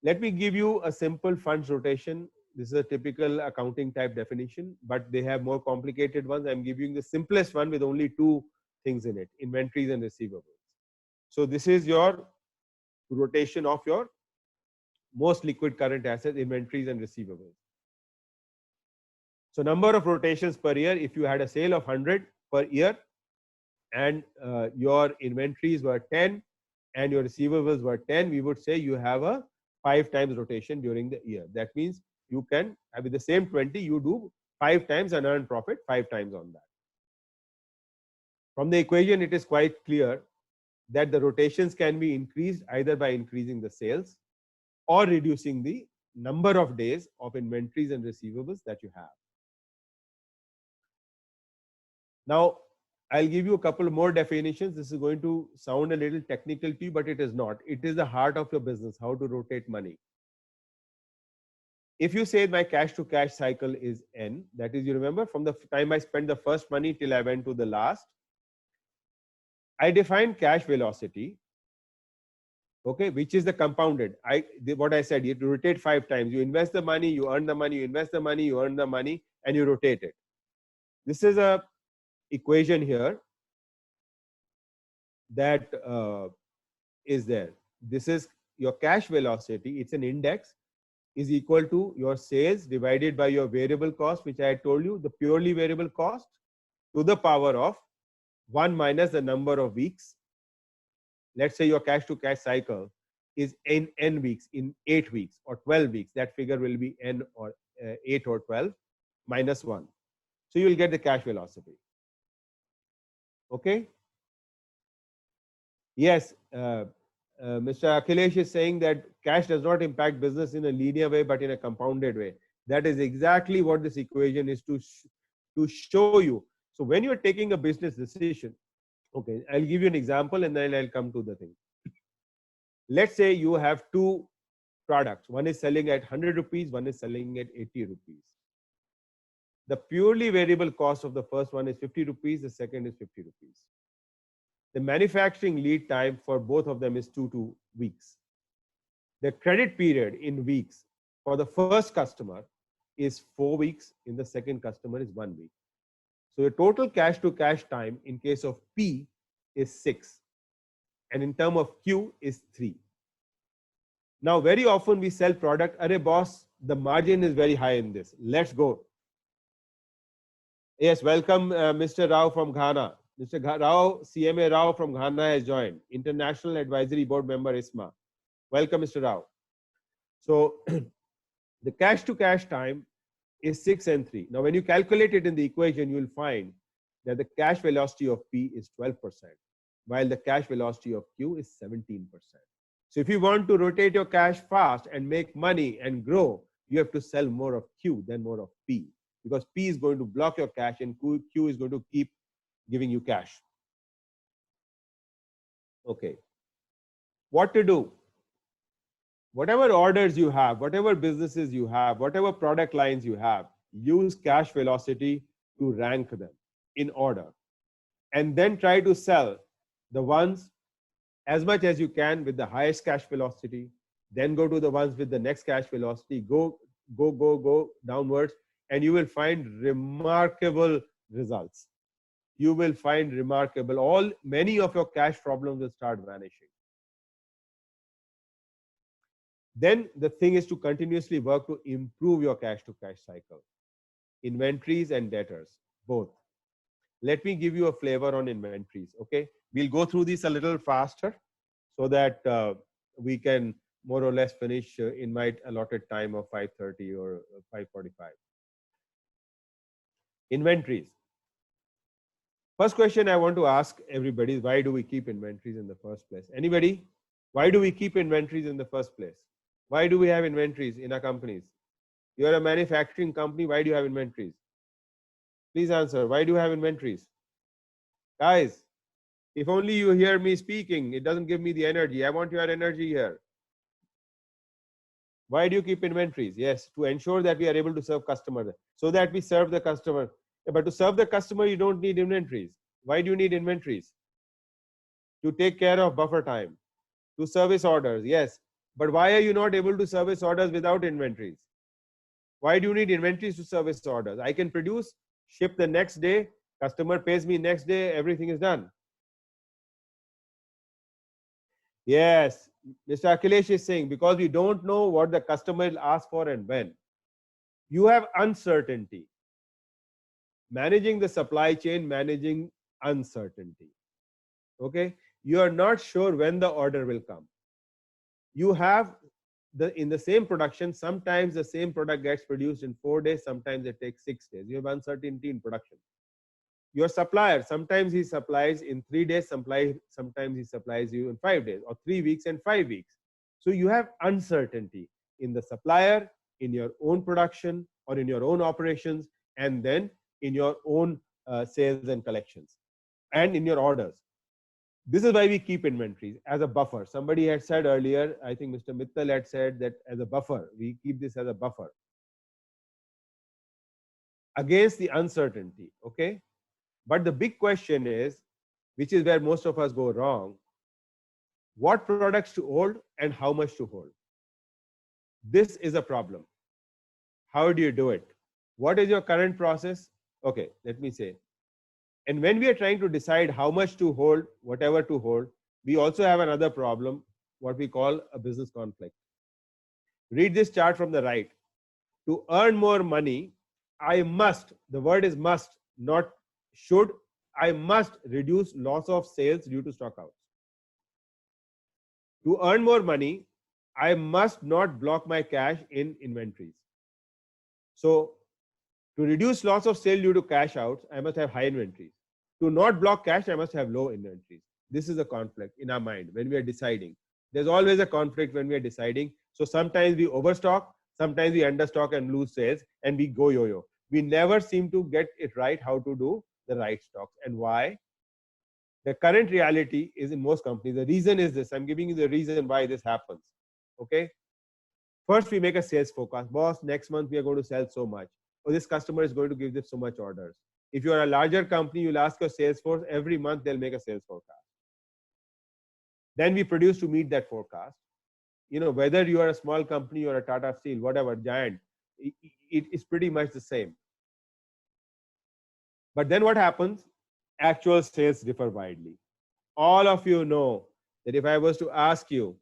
Let me give you a simple funds rotation. This is a typical accounting type definition, but they have more complicated ones. I'm giving the simplest one with only 2 things in it: inventories and receivables. So this is your rotation of your most liquid current assets, inventories and receivables. So number of rotations per year, if you had a sale of 100 per year and your inventories were 10 and your receivables were 10, we would say you have a 5 times rotation during the year. That means you can, with the same 20, you do 5 times and earn profit 5 times on that. From the equation, it is quite clear that the rotations can be increased either by increasing the sales or reducing the number of days of inventories and receivables that you have. Now, I'll give you a couple more definitions. This is going to sound a little technical to you, but it is not. It is the heart of your business, how to rotate money. If you say my cash to cash cycle is N, that is, you remember from the time I spent the first money till I went to the last, I define cash velocity, okay, which is the compounded. What I said, you rotate 5 times. You invest the money, you earn the money, you invest the money, you earn the money, and you rotate it. This is a equation here that is there. This is your cash velocity. It's an index, is equal to your sales divided by your variable cost, which I had told you, the purely variable cost, to the power of 1 minus the number of weeks. Let's say your cash to cash cycle is in N weeks, in 8 weeks or 12 weeks. That figure will be N or 8 or 12 minus 1. So you will get the cash velocity. Okay. Yes, Mr. Akhilesh is saying that cash does not impact business in a linear way, but in a compounded way. That is exactly what this equation is to show you. So when you're taking a business decision, okay, I'll give you an example and then I'll come to the thing. Let's say you have 2 products. One is selling at 100 rupees, one is selling at 80 rupees. The purely variable cost of the first one is 50 rupees, the second is 50 rupees. The manufacturing lead time for both of them is 2 weeks. The credit period in weeks for the first customer is 4 weeks. In the second customer is 1 week. So the total cash to cash time in case of P is 6. And in term of Q is 3. Now, very often we sell product, arey boss, the margin is very high in this. Let's go. Yes, welcome Mr. Rao from Ghana. Mr. Rao, CMA Rao from Ghana has joined. International Advisory Board member ISMA. Welcome, Mr. Rao. So the cash to cash time is 6 and 3. Now, when you calculate it in the equation, you will find that the cash velocity of P is 12%, while the cash velocity of Q is 17%. So if you want to rotate your cash fast and make money and grow, you have to sell more of Q than more of P, because P is going to block your cash and Q is going to keep giving you cash. Okay. What to do? Whatever orders you have, whatever businesses you have, whatever product lines you have, use cash velocity to rank them in order. And then try to sell the ones as much as you can with the highest cash velocity, then go to the ones with the next cash velocity, go downwards, and you will find remarkable results. You will find remarkable, many of your cash problems will start vanishing. Then the thing is to continuously work to improve your cash to cash cycle, inventories and debtors, both. Let me give you a flavor on inventories. Okay, we'll go through this a little faster so that we can more or less finish in my allotted time of 5:30 or 5:45. Inventories. First question I want to ask everybody is, why do we keep inventories in the first place? Anybody? Why do we keep inventories in the first place? Why do we have inventories in our companies? You're a manufacturing company. Why do you have inventories? Please answer. Why do you have inventories? Guys, if only you hear me speaking, it doesn't give me the energy. I want your energy here. Why do you keep inventories? Yes, to ensure that we are able to serve customers, so that we serve the customer. But to serve the customer, you don't need inventories. Why do you need inventories? To take care of buffer time, to service orders. Yes, but why are you not able to service orders without inventories? Why do you need inventories to service orders? I can produce, ship the next day, customer pays me next day, everything is done. Yes, Mr. Akhilesh is saying, because we don't know what the customer will ask for and when. You have uncertainty. Managing the supply chain, managing uncertainty. Okay, you are not sure when the order will come. You have in the same production, sometimes the same product gets produced in 4 days, sometimes it takes 6 days. You have uncertainty in production. Your supplier, sometimes he supplies in 3 days, sometimes he supplies you in 5 days, or 3 weeks and 5 weeks. So you have uncertainty in the supplier, in your own production or in your own operations, and then in your own sales and collections, and in your orders. This is why we keep inventories as a buffer. Somebody had said earlier, I think Mr. Mittal had said that as a buffer, we keep this as a buffer against the uncertainty. Okay. But the big question is, which is where most of us go wrong, what products to hold and how much to hold. This is a problem. How do you do it? What is your current process? Okay, let me say. And when we are trying to decide how much to hold, whatever to hold, we also have another problem, what we call a business conflict. Read this chart from the right. To earn more money, I must, the word is must, not should, I must reduce loss of sales due to stockouts. To earn more money, I must not block my cash in inventories. So to reduce loss of sale due to cash outs, I must have high inventories. To not block cash, I must have low inventories. This is a conflict in our mind when we are deciding. There's always a conflict when we are deciding. So sometimes we overstock, sometimes we understock and lose sales, and we go yo-yo. We never seem to get it right how to do the right stocks. And why? The current reality is in most companies, the reason is this. I'm giving you the reason why this happens. Okay. First, we make a sales forecast. Boss, next month we are going to sell so much. Or this customer is going to give this so much orders. If you are a larger company, you'll ask your sales force every month, they'll make a sales forecast. Then we produce to meet that forecast. whether you are a small company or a Tata Steel, whatever, giant, it is pretty much the same. But then what happens? Actual sales differ widely. All of you know that if I was to ask you,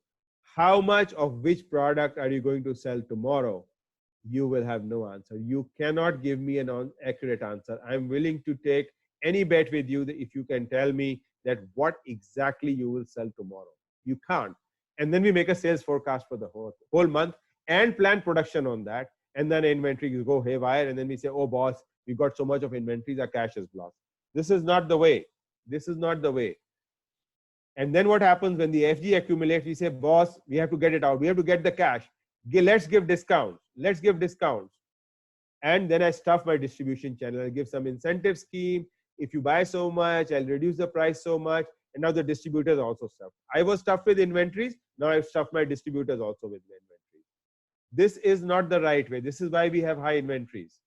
how much of which product are you going to sell tomorrow? You will have no answer. You cannot give me an accurate answer. I'm willing to take any bet with you that if you can tell me that what exactly you will sell tomorrow. You can't. And then we make a sales forecast for the whole month and plan production on that. And then inventory go haywire. And then we say, oh, boss, we got so much of inventories, our cash is lost. This is not the way. This is not the way. And then what happens when the FG accumulates? We say, boss, we have to get it out. We have to get the cash. Let's give discounts. Let's give discounts. And then I stuff my distribution channel. I give some incentive scheme. If you buy so much, I'll reduce the price so much. And now the distributors also stuff. I was stuffed with inventories. Now I've stuffed my distributors also with the inventories. This is not the right way. This is why we have high inventories.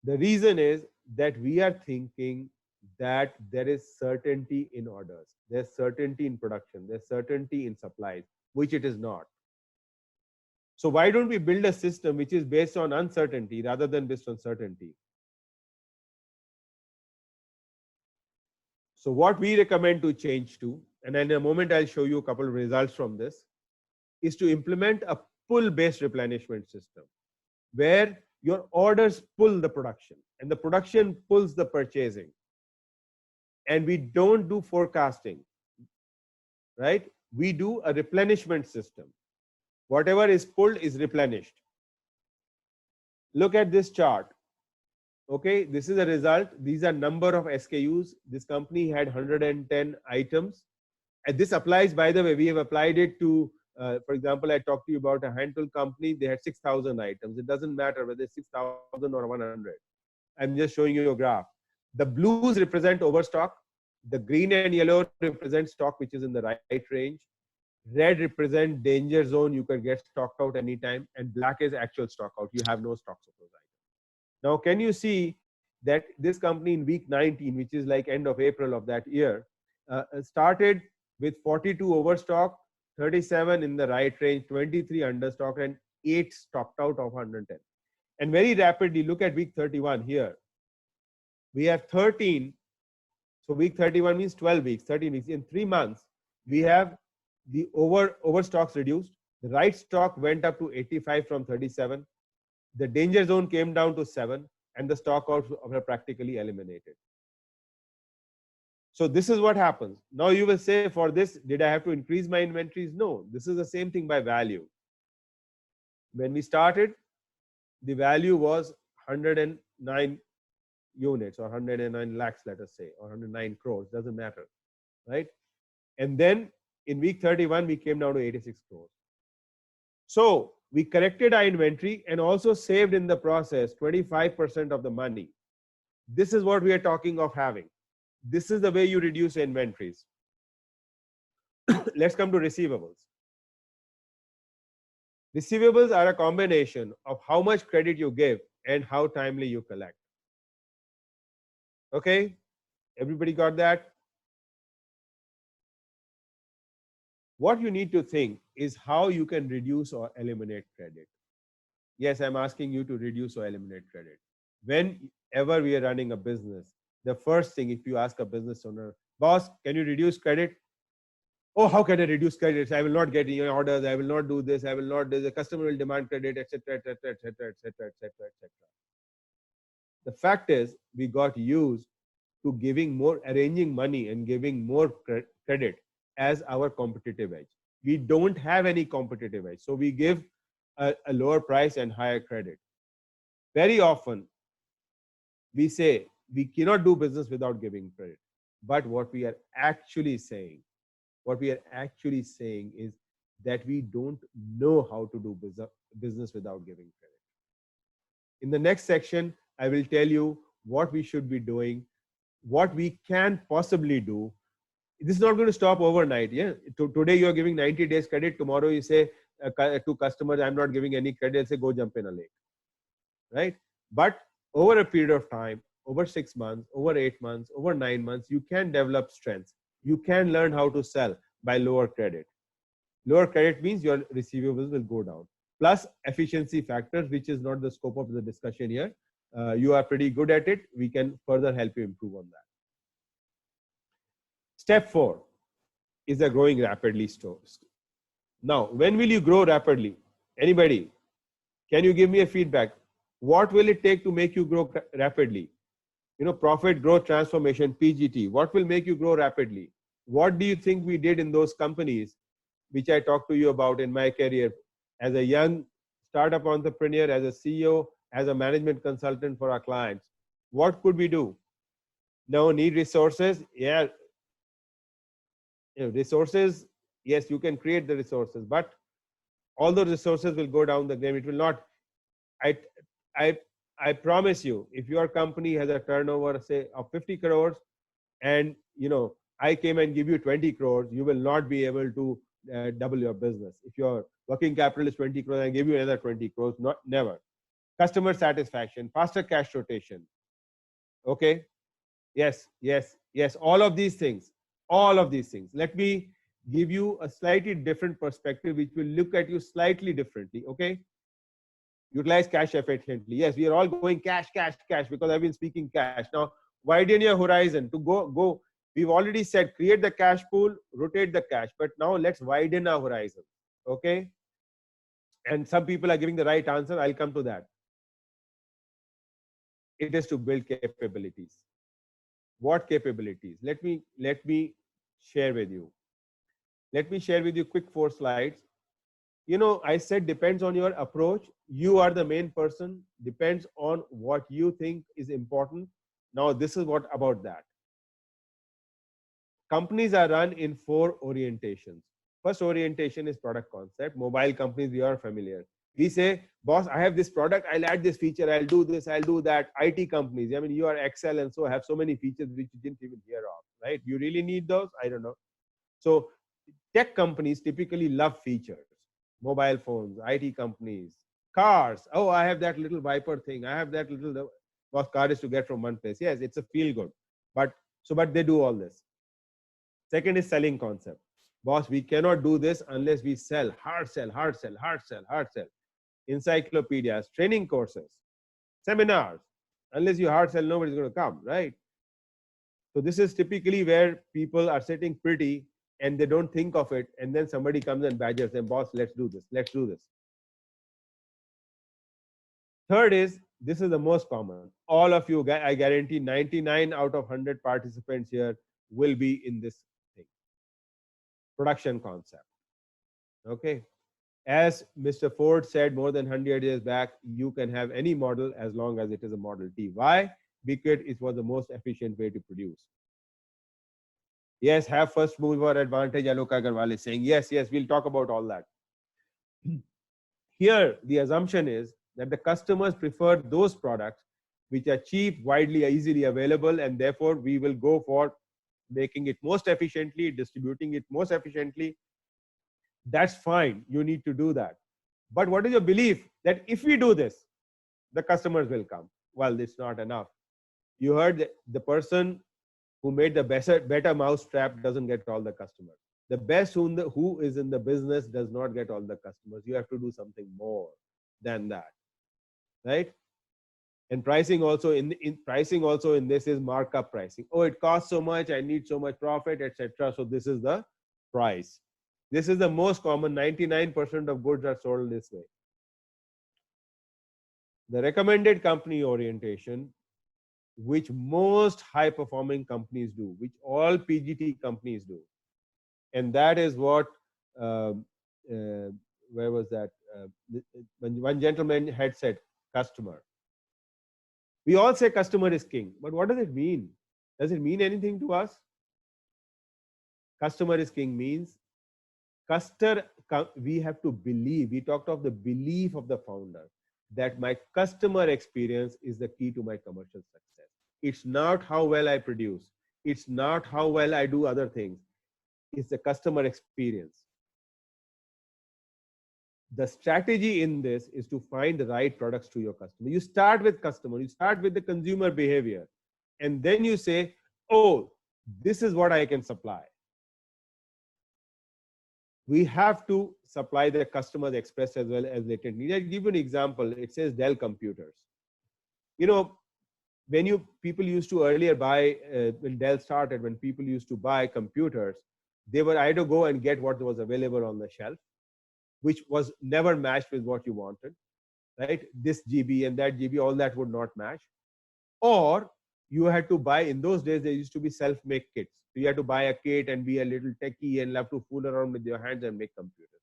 The reason is that we are thinking that there is certainty in orders. There's certainty in production. There's certainty in supplies, which it is not. So why don't we build a system which is based on uncertainty rather than based on certainty? So what we recommend to change to, and in a moment I'll show you a couple of results from this, is to implement a pull-based replenishment system where your orders pull the production and the production pulls the purchasing. And we don't do forecasting, right? We do a replenishment system. Whatever is pulled is replenished. Look at this chart. Okay, this is a result. These are number of SKUs. This company had 110 items. And this applies, by the way, we have applied it to, for example, I talked to you about a hand tool company. They had 6,000 items. It doesn't matter whether it's 6,000 or 100. I'm just showing you a graph. The blues represent overstock. The green and yellow represent stock which is in the right range. Red represent danger zone. You can get stocked out anytime. And black is actual stock out. You have no stocks of those items. Now, can you see that this company in week 19, which is like end of April of that year, started with 42 overstock, 37 in the right range, 23 understock, and 8 stocked out of 110. And very rapidly, look at week 31 here. We have 13. So week 31 means 12 weeks, 13 weeks. In 3 months, we have the overstocks reduced. The right stock went up to 85 from 37. The danger zone came down to 7, and the stock outs were practically eliminated. So this is what happens. Now you will say, for this, did I have to increase my inventories? No, this is the same thing by value. When we started, the value was 109 units or 109 lakhs, let us say, or 109 crores, doesn't matter, right? And then in week 31, we came down to 86 crores. So we corrected our inventory and also saved in the process 25% of the money. This is what we are talking of having. This is the way you reduce inventories. Let's come to receivables. Receivables are a combination of how much credit you give and how timely you collect. Okay, everybody got that? What you need to think is how you can reduce or eliminate credit. Yes, I'm asking you to reduce or eliminate credit. Whenever we are running a business, the first thing, if you ask a business owner, boss, can you reduce credit? Oh, how can I reduce credit? I will not get any orders. I will not do this. I will not do this. The customer will demand credit, etc., etc., etc., etc., etc., etc. The fact is, we got used to arranging money and giving more credit as our competitive edge. We don't have any competitive edge. So we give a lower price and higher credit. Very often, we say we cannot do business without giving credit. But what we are actually saying is that we don't know how to do business without giving credit. In the next section, I will tell you what we should be doing, what we can possibly do. This is not going to stop overnight. Yeah, today you are giving 90 days credit. Tomorrow you say to customers, I'm not giving any credit. Say, go jump in a lake, right? But over a period of time, over 6 months, over 8 months, over 9 months, you can develop strengths. You can learn how to sell by lower credit. Lower credit means your receivables will go down. Plus efficiency factors, which is not the scope of the discussion here. You are pretty good at it. We can further help you improve on that. Step 4 is the growing rapidly stores. Now, when will you grow rapidly? Anybody? Can you give me a feedback? What will it take to make you grow rapidly? You know, profit growth transformation, PGT. What will make you grow rapidly? What do you think we did in those companies which I talked to you about in my career as a young startup entrepreneur, as a CEO, as a management consultant for our clients? What could we do? Now, need resources? Yeah. You know, resources, yes, you can create the resources, but all those resources will go down the drain. It will not. I promise you, if your company has a turnover, say, of 50 crores, and you know, I came and give you 20 crores, you will not be able to double your business. If your working capital is 20 crores and give you another 20 crores, never. Customer satisfaction, faster cash rotation. Okay. Yes. All of these things. Let me give you a slightly different perspective, which will look at you slightly differently. Okay. Utilize cash efficiently. Yes, we are all going cash, because I've been speaking cash. Now, widen your horizon to go. We've already said, create the cash pool, rotate the cash, but now let's widen our horizon. Okay. And some people are giving the right answer. I'll come to that. It is to build capabilities. What capabilities? Let me share with you. Let me share with you quick 4 slides. You know, I said depends on your approach. You are the main person. Depends on what you think is important. Now, this is what about that. Companies are run in 4 orientations. First orientation is product concept. Mobile companies, we are familiar. We say, boss, I have this product, I'll add this feature, I'll do this, I'll do that. IT companies, I mean, you are Excel and so have so many features which you didn't even hear of, right? You really need those? I don't know. So tech companies typically love features. Mobile phones, IT companies, cars. Oh, I have that little Viper thing. I have that little, boss, car is to get from one place. Yes, it's a feel good. But they do all this. Second is selling concept. Boss, we cannot do this unless we sell, hard sell. Encyclopedias, training courses, seminars. Unless you hard sell, nobody's going to come, right? So this is typically where people are sitting pretty and they don't think of it. And then somebody comes and badgers them, boss, let's do this. Third is, this is the most common. All of you, I guarantee 99 out of 100 participants here will be in this thing. Production concept. Okay. As Mr. Ford said more than 100 years back, you can have any model as long as it is a Model T. Why? Because it was the most efficient way to produce. Yes, have first mover advantage. Alok Agarwal is saying, yes, we'll talk about all that. Here, the assumption is that the customers prefer those products which are cheap, widely, easily available, and therefore we will go for making it most efficiently, distributing it most efficiently. That's fine. You need to do that. But what is your belief that if we do this, the customers will come? Well, it's not enough. You heard that the person who made the better mousetrap doesn't get all the customers. The best who is in the business does not get all the customers. You have to do something more than that, right? And pricing also in this is markup pricing. Oh, it costs so much. I need so much profit, etc. So this is the price. This is the most common. 99% of goods are sold this way. The recommended company orientation, which most high performing companies do, which all PGT companies do. And that is what, where was that? When one gentleman had said, customer. We all say customer is king, but what does it mean? Does it mean anything to us? Customer is king means we have to believe. We talked of the belief of the founder that my customer experience is the key to my commercial success. It's not how well I produce. It's not how well I do other things. It's the customer experience. The strategy in this is to find the right products to your customer. You start with customer, you start with the consumer behavior, and then you say, oh, this is what I can supply. we have to supply the customer's express as well as latent need. I'll give you an example. It says Dell computers. You know, when people used to earlier buy, when Dell started, when people used to buy computers, they were either go and get what was available on the shelf, which was never matched with what you wanted, right? This GB and that GB, all that would not match. Or you had to buy, in those days, there used to be self-make kits. So you had to buy a kit and be a little techie and have to fool around with your hands and make computers.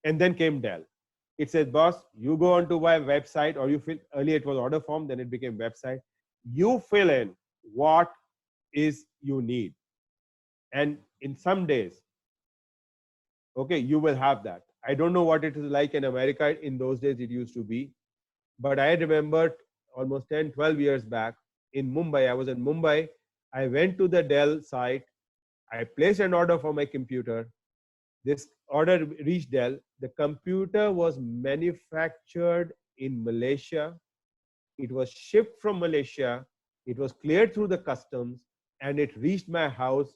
And then came Dell. It says, boss, you go onto my website, or you fill, earlier it was order form, then it became website. You fill in what is you need. And in some days, okay, you will have that. I don't know what it is like in America. In those days, it used to be. But I remember almost 10, 12 years back in Mumbai, I was in Mumbai. I went to the Dell site. I placed an order for my computer. This order reached Dell. The computer was manufactured in Malaysia. It was shipped from Malaysia. It was cleared through the customs, and it reached my house,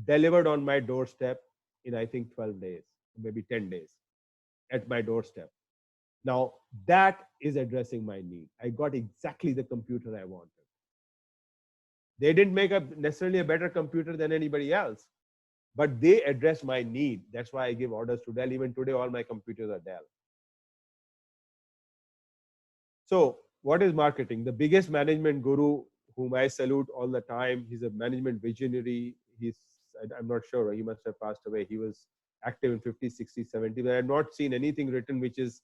delivered on my doorstep in, I think, 12 days, maybe 10 days at my doorstep. Now, that is addressing my need. I got exactly the computer I wanted. They didn't make necessarily a better computer than anybody else, but they address my need. That's why I give orders to Dell. Even today, all my computers are Dell. So what is marketing? The biggest management guru whom I salute all the time, he's a management visionary. I'm not sure, he must have passed away. He was active in 50s, 60s, 70s. But I have not seen anything written which is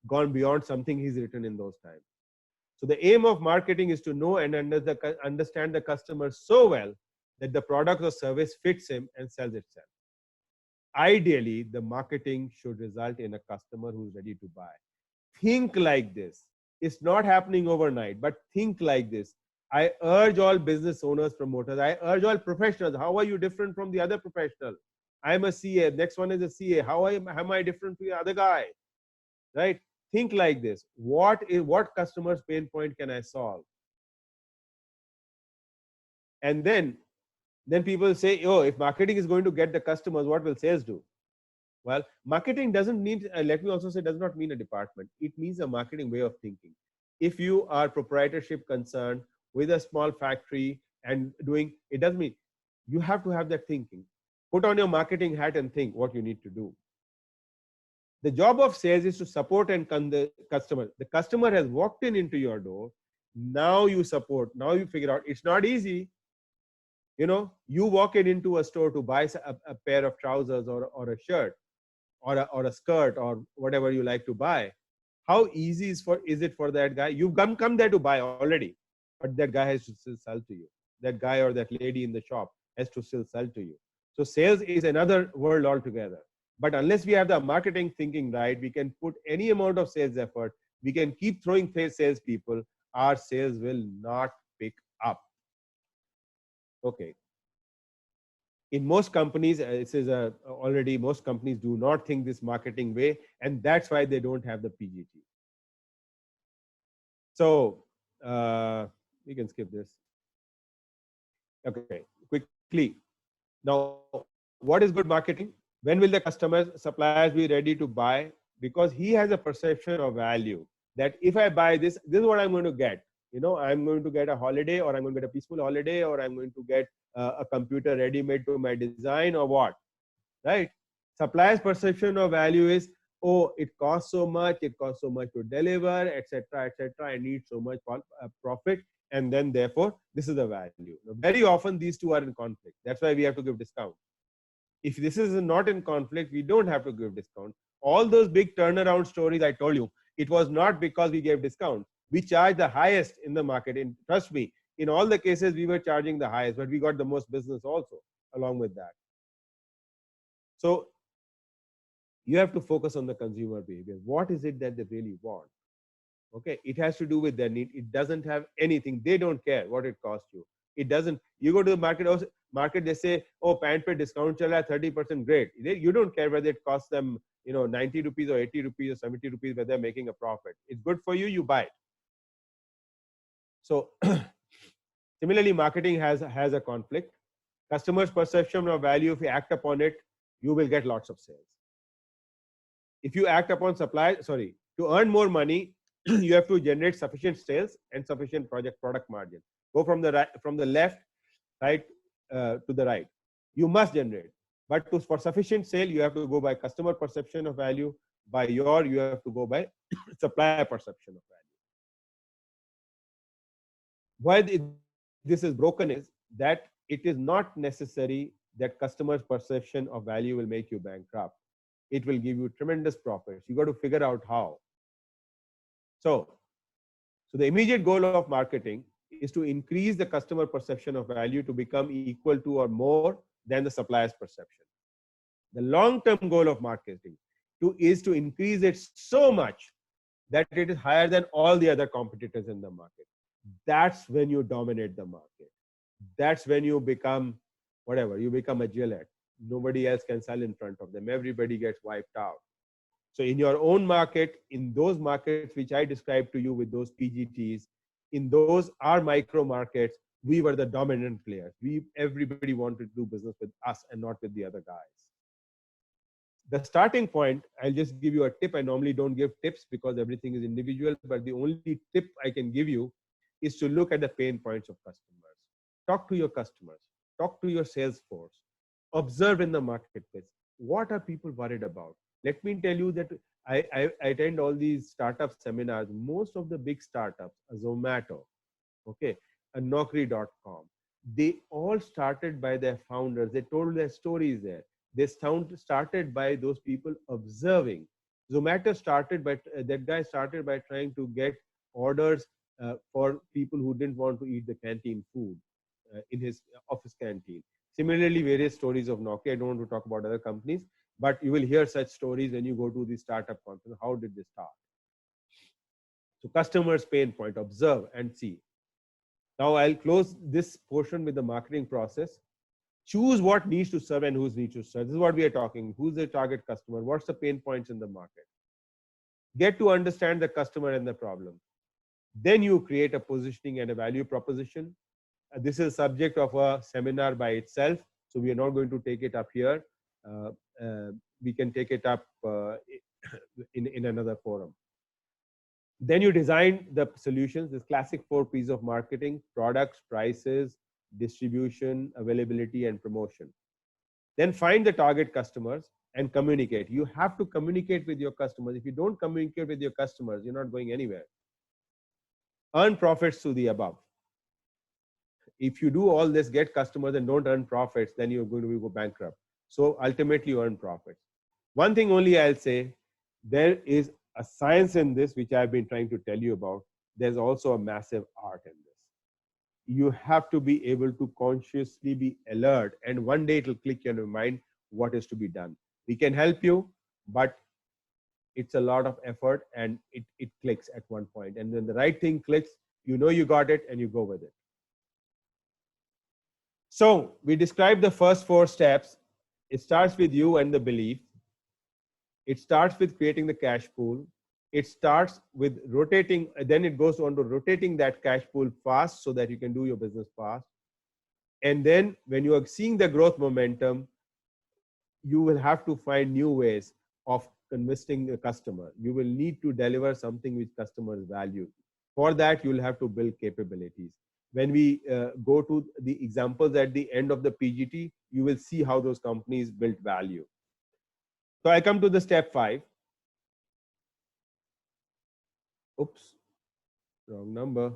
gone beyond something he's written in those times. So the aim of marketing is to know and understand the customer so well that the product or service fits him and sells itself. Ideally, the marketing should result in a customer who's ready to buy. Think like this. It's not happening overnight, but think like this. I urge all business owners, promoters, I urge all professionals. How are you different from the other professional? I'm a CA. Next one is a CA. How am I different from the other guy? Right? Think like this. What customer's pain point can I solve? And then people say, oh, if marketing is going to get the customers, what will sales do? Well, marketing doesn't need, let me also say, does not mean a department. It means a marketing way of thinking. If you are proprietorship concerned with a small factory and doing, it doesn't mean, you have to have that thinking. Put on your marketing hat and think what you need to do. The job of sales is to support and the customer. The customer has walked into your door. Now you support. Now you figure out. It's not easy. You know, you walk into a store to buy a pair of trousers or a shirt or a skirt or whatever you like to buy. How easy is it for that guy? You've come there to buy already, but that guy has to still sell to you. That guy or that lady in the shop has to still sell to you. So sales is another world altogether. But unless we have the marketing thinking right, we can put any amount of sales effort. We can keep throwing sales people. Our sales will not pick up. Okay. In most companies, already most companies do not think this marketing way, and that's why they don't have the PGT. So we can skip this. Okay, quickly. Now, what is good marketing? When will the customers, suppliers be ready to buy? Because he has a perception of value that if I buy this is what I'm going to get. You know, I'm going to get a holiday, or I'm going to get a peaceful holiday, or I'm going to get a computer ready-made to my design, or what, right? Supplier's perception of value is, oh, it costs so much to deliver, etc., etc. I need so much profit, and then therefore this is the value. Now, very often these two are in conflict. That's why we have to give discount. If this is not in conflict, we don't have to give discount. All those big turnaround stories I told you, it was not because we gave discount. We charged the highest in the market. And trust me, in all the cases, we were charging the highest, but we got the most business also along with that. So you have to focus on the consumer behavior. What is it that they really want? Okay, it has to do with their need. It doesn't have anything. They don't care what it costs you. It doesn't. You go to the market, they say, oh, pant pe discount chala 30%, great. You don't care whether it costs them, 90 rupees or 80 rupees or 70 rupees, whether they're making a profit. It's good for you, you buy it. So similarly, marketing has a conflict. Customers' perception of value, if you act upon it, you will get lots of sales. If you act upon to earn more money, you have to generate sufficient sales and sufficient product margin. Go from the left, right, to the right. You must generate. But for sufficient sale, you have to go by customer perception of value. You have to go by supplier perception of value. Why this is broken is that it is not necessary that customer's perception of value will make you bankrupt. It will give you tremendous profits. You got to figure out how. So the immediate goal of marketing is to increase the customer perception of value to become equal to or more than the supplier's perception. The long-term goal of marketing is to increase it so much that it is higher than all the other competitors in the market. That's when you dominate the market. That's when you become whatever, you become a Gillette. Nobody else can sell in front of them. Everybody gets wiped out. So in your own market, in those markets which I described to you with those PGTs, in those are micro markets, we were the dominant players. Everybody wanted to do business with us and not with the other guys. The starting point, I'll just give you a tip. I normally don't give tips because everything is individual, but the only tip I can give you is to look at the pain points of customers. Talk to your customers. Talk to your sales force. Observe in the marketplace. What are people worried about? Let me tell you that I attend all these startup seminars. Most of the big startups, a Zomato, okay, a Naukri.com, they all started by their founders. They told their stories there. They started by those people observing. Zomato that guy started by trying to get orders for people who didn't want to eat the canteen food in his office canteen. Similarly, various stories of Nokia. I don't want to talk about other companies, but you will hear such stories when you go to the startup conference. How did they start? So customers' pain point, observe and see. Now I'll close this portion with the marketing process. Choose what needs to serve and who's needs to serve. This is what we are talking. Who's the target customer? What's the pain points in the market? Get to understand the customer and the problem. Then you create a positioning and a value proposition. This is subject of a seminar by itself, so we are not going to take it up here. We can take it up in another forum. Then you design the solutions, this classic 4 P's of marketing: products, prices, distribution, availability, and promotion. Then find the target customers and communicate. You have to communicate with your customers. If you don't communicate with your customers, you're not going anywhere. Earn profits through the above. If you do all this, get customers and don't earn profits, then you're going to go bankrupt. So ultimately you earn profits. One thing only I'll say, there is a science in this, which I've been trying to tell you about. There's also a massive art in this. You have to be able to consciously be alert, and one day it'll click in your mind what is to be done. We can help you, but it's a lot of effort, and it clicks at one point. And when the right thing clicks, you know you got it and you go with it. So we described the first 4 steps. It starts with you and the belief. It starts with creating the cash pool. It starts with rotating, then it goes on to rotating that cash pool fast so that you can do your business fast. And then when you are seeing the growth momentum, you will have to find new ways of convincing the customer. You will need to deliver something which customers value. For that, you will have to build capabilities. When we go to the examples at the end of the PGT, you will see how those companies built value. So I come to the step 5. Oops, wrong number.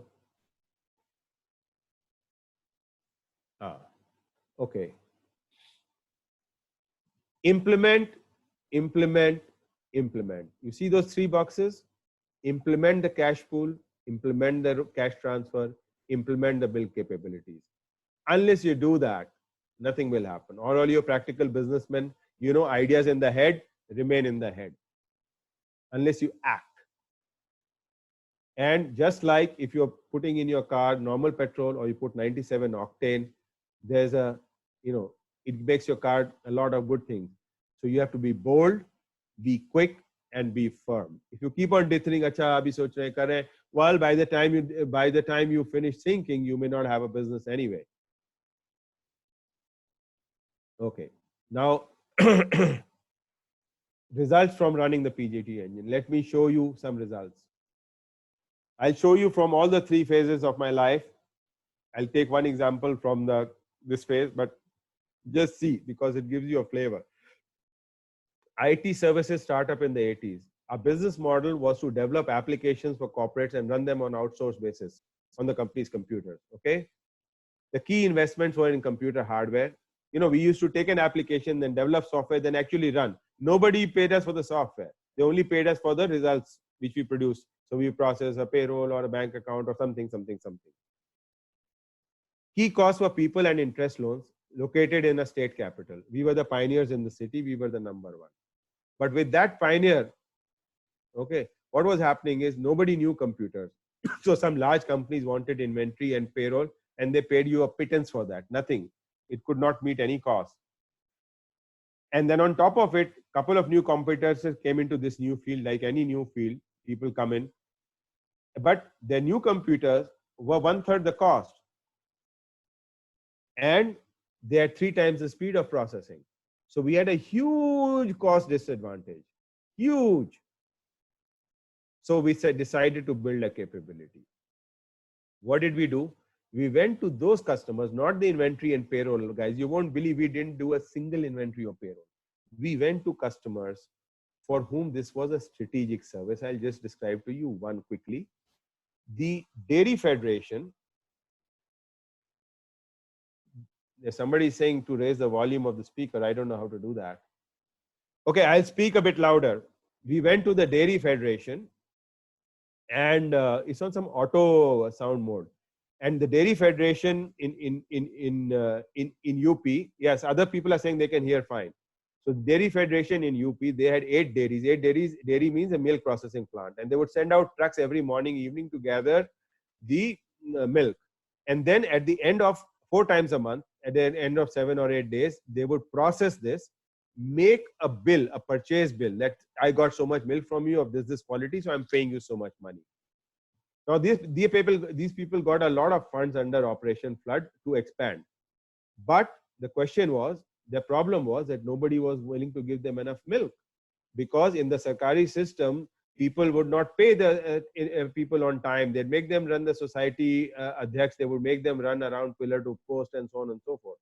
Okay. Implement, implement, implement. You see those 3 boxes? Implement the cash pool, implement the cash transfer, implement the build capabilities. Unless you do that, nothing will happen. Or all your practical businessmen, you know, ideas in the head remain in the head unless you act. And just like if you're putting in your car normal petrol or you put 97 octane, there's a, you know, it makes your car a lot of good things. So you have to be bold, be quick, and be firm. If you keep on dithering, acha abhi soch rahe kar rahe, well, by the time you finish thinking, you may not have a business anyway. Okay. Now Results from running the PGT engine. Let me show you some results. I'll show you from all the three phases of my life. I'll take one example from this phase, but just see, because it gives you a flavor. IT services startup in the 80s. Our business model was to develop applications for corporates and run them on outsourced basis on the company's computers. Okay. The key investments were in computer hardware. You know, we used to take an application, then develop software, then actually run. Nobody paid us for the software. They only paid us for the results which we produce. So we process a payroll or a bank account or something. Key costs were people and interest loans located in a state capital. We were the pioneers in the city. We were the number one. But with that pioneer, okay, what was happening is nobody knew computers. So some large companies wanted inventory and payroll, and they paid you a pittance for that. Nothing. It could not meet any cost. And then on top of it, a couple of new competitors came into this new field. Like any new field, people come in. But their new computers were 1/3 the cost. And they had 3 times the speed of processing. So we had a huge cost disadvantage. Huge. So we decided to build a capability. What did we do? We went to those customers, not the inventory and payroll guys. You won't believe we didn't do a single inventory or payroll. We went to customers for whom this was a strategic service. I'll just describe to you one quickly. The Dairy Federation. There's somebody saying to raise the volume of the speaker. I don't know how to do that. Okay, I'll speak a bit louder. We went to the Dairy Federation, and it's on some auto sound mode. And the Dairy Federation in UP, yes, other people are saying they can hear fine. So Dairy Federation in UP, they had 8 dairies. 8 dairies, dairy means a milk processing plant. And they would send out trucks every morning, evening to gather the milk. And then at the end of 4 times a month, at the end of 7 or 8 days, they would process this, make a bill, a purchase bill, that I got so much milk from you of this quality, so I'm paying you so much money. Now these people got a lot of funds under Operation Flood to expand. But the question was, the problem was that nobody was willing to give them enough milk, because in the Sarkari system, people would not pay the people on time. They'd make them run the society adhyaks. They would make them run around pillar to post and so on and so forth.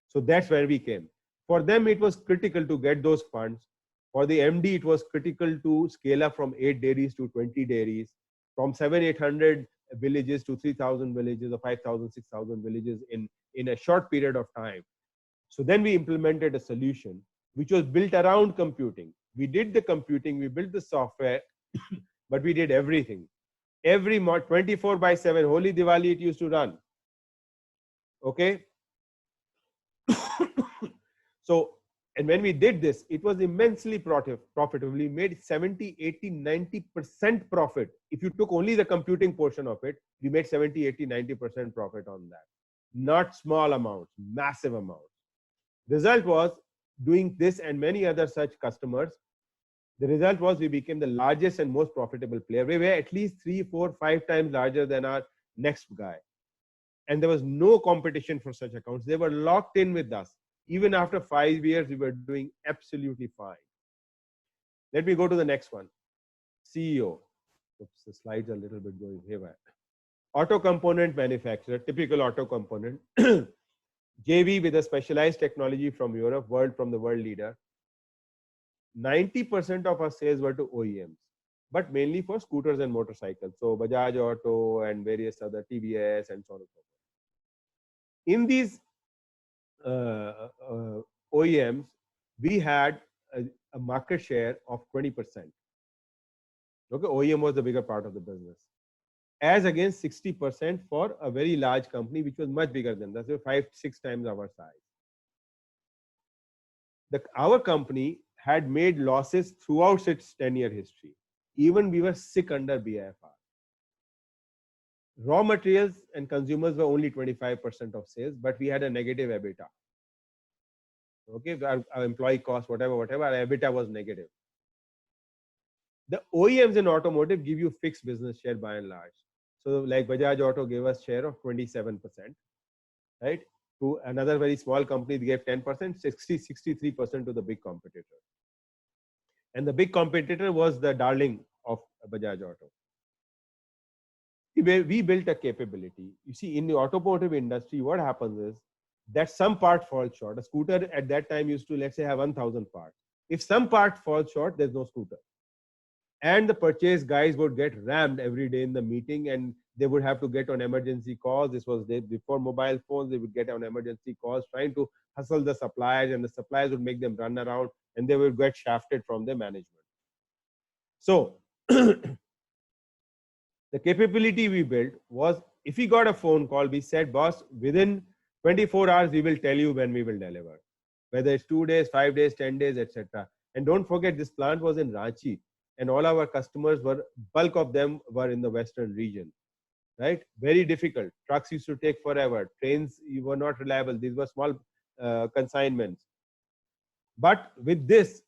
So that's where we came. For them, it was critical to get those funds. For the MD, it was critical to scale up from 8 dairies to 20 dairies, from 700-800 villages to 3,000 villages or 5,000, 6,000 villages in a short period of time. So then we implemented a solution which was built around computing. We did the computing, we built the software, but we did everything. Every 24/7, Holy Diwali, it used to run. Okay. So, and when we did this, it was immensely profitable. We made 70, 80, 90% profit. If you took only the computing portion of it, we made 70, 80, 90% profit on that. Not small amounts, massive amounts. Result was, doing this and many other such customers, the result was we became the largest and most profitable player. We were at least 3, 4, 5 times larger than our next guy. And there was no competition for such accounts. They were locked in with us. Even after 5 years, we were doing absolutely fine. Let me go to the next one. CEO. Oops, the slides are a little bit going haywire. Auto component manufacturer, typical auto component. JV with a specialized technology from Europe, from the world leader. 90% of our sales were to OEMs, but mainly for scooters and motorcycles. So Bajaj Auto and various other TVS and so on and so forth. In these OEMs, we had a market share of 20%. Okay, OEM was the bigger part of the business, as against 60% for a very large company, which was much bigger than that, so 5-6 times our size. Our company had made losses throughout its 10-year history. Even we were sick under BIFR. Raw materials and consumers were only 25% of sales, but we had a negative EBITDA. Okay, our employee cost, whatever, our EBITDA was negative. The OEMs in automotive give you fixed business share by and large. So like Bajaj Auto gave us share of 27%, right? to another very small company, they gave 10%, 63% to the big competitor. And the big competitor was the darling of Bajaj Auto. We built a capability. You see, in the automotive industry, what happens is that some part falls short. A scooter at that time used to, let's say, have 1,000 parts. If some part falls short, there's no scooter. And the purchase guys would get rammed every day in the meeting, and they would have to get on emergency calls. This was before mobile phones. They would get on emergency calls trying to hustle the suppliers, and the suppliers would make them run around, and they would get shafted from their management. So the capability we built was, if we got a phone call, we said, boss, within 24 hours, we will tell you when we will deliver, whether it's 2 days, 5 days, 10 days, etc. And don't forget, this plant was in Ranchi, and all our customers were, bulk of them were in the western region, right? Very difficult. Trucks used to take forever. Trains were not reliable. These were small consignments. But with this,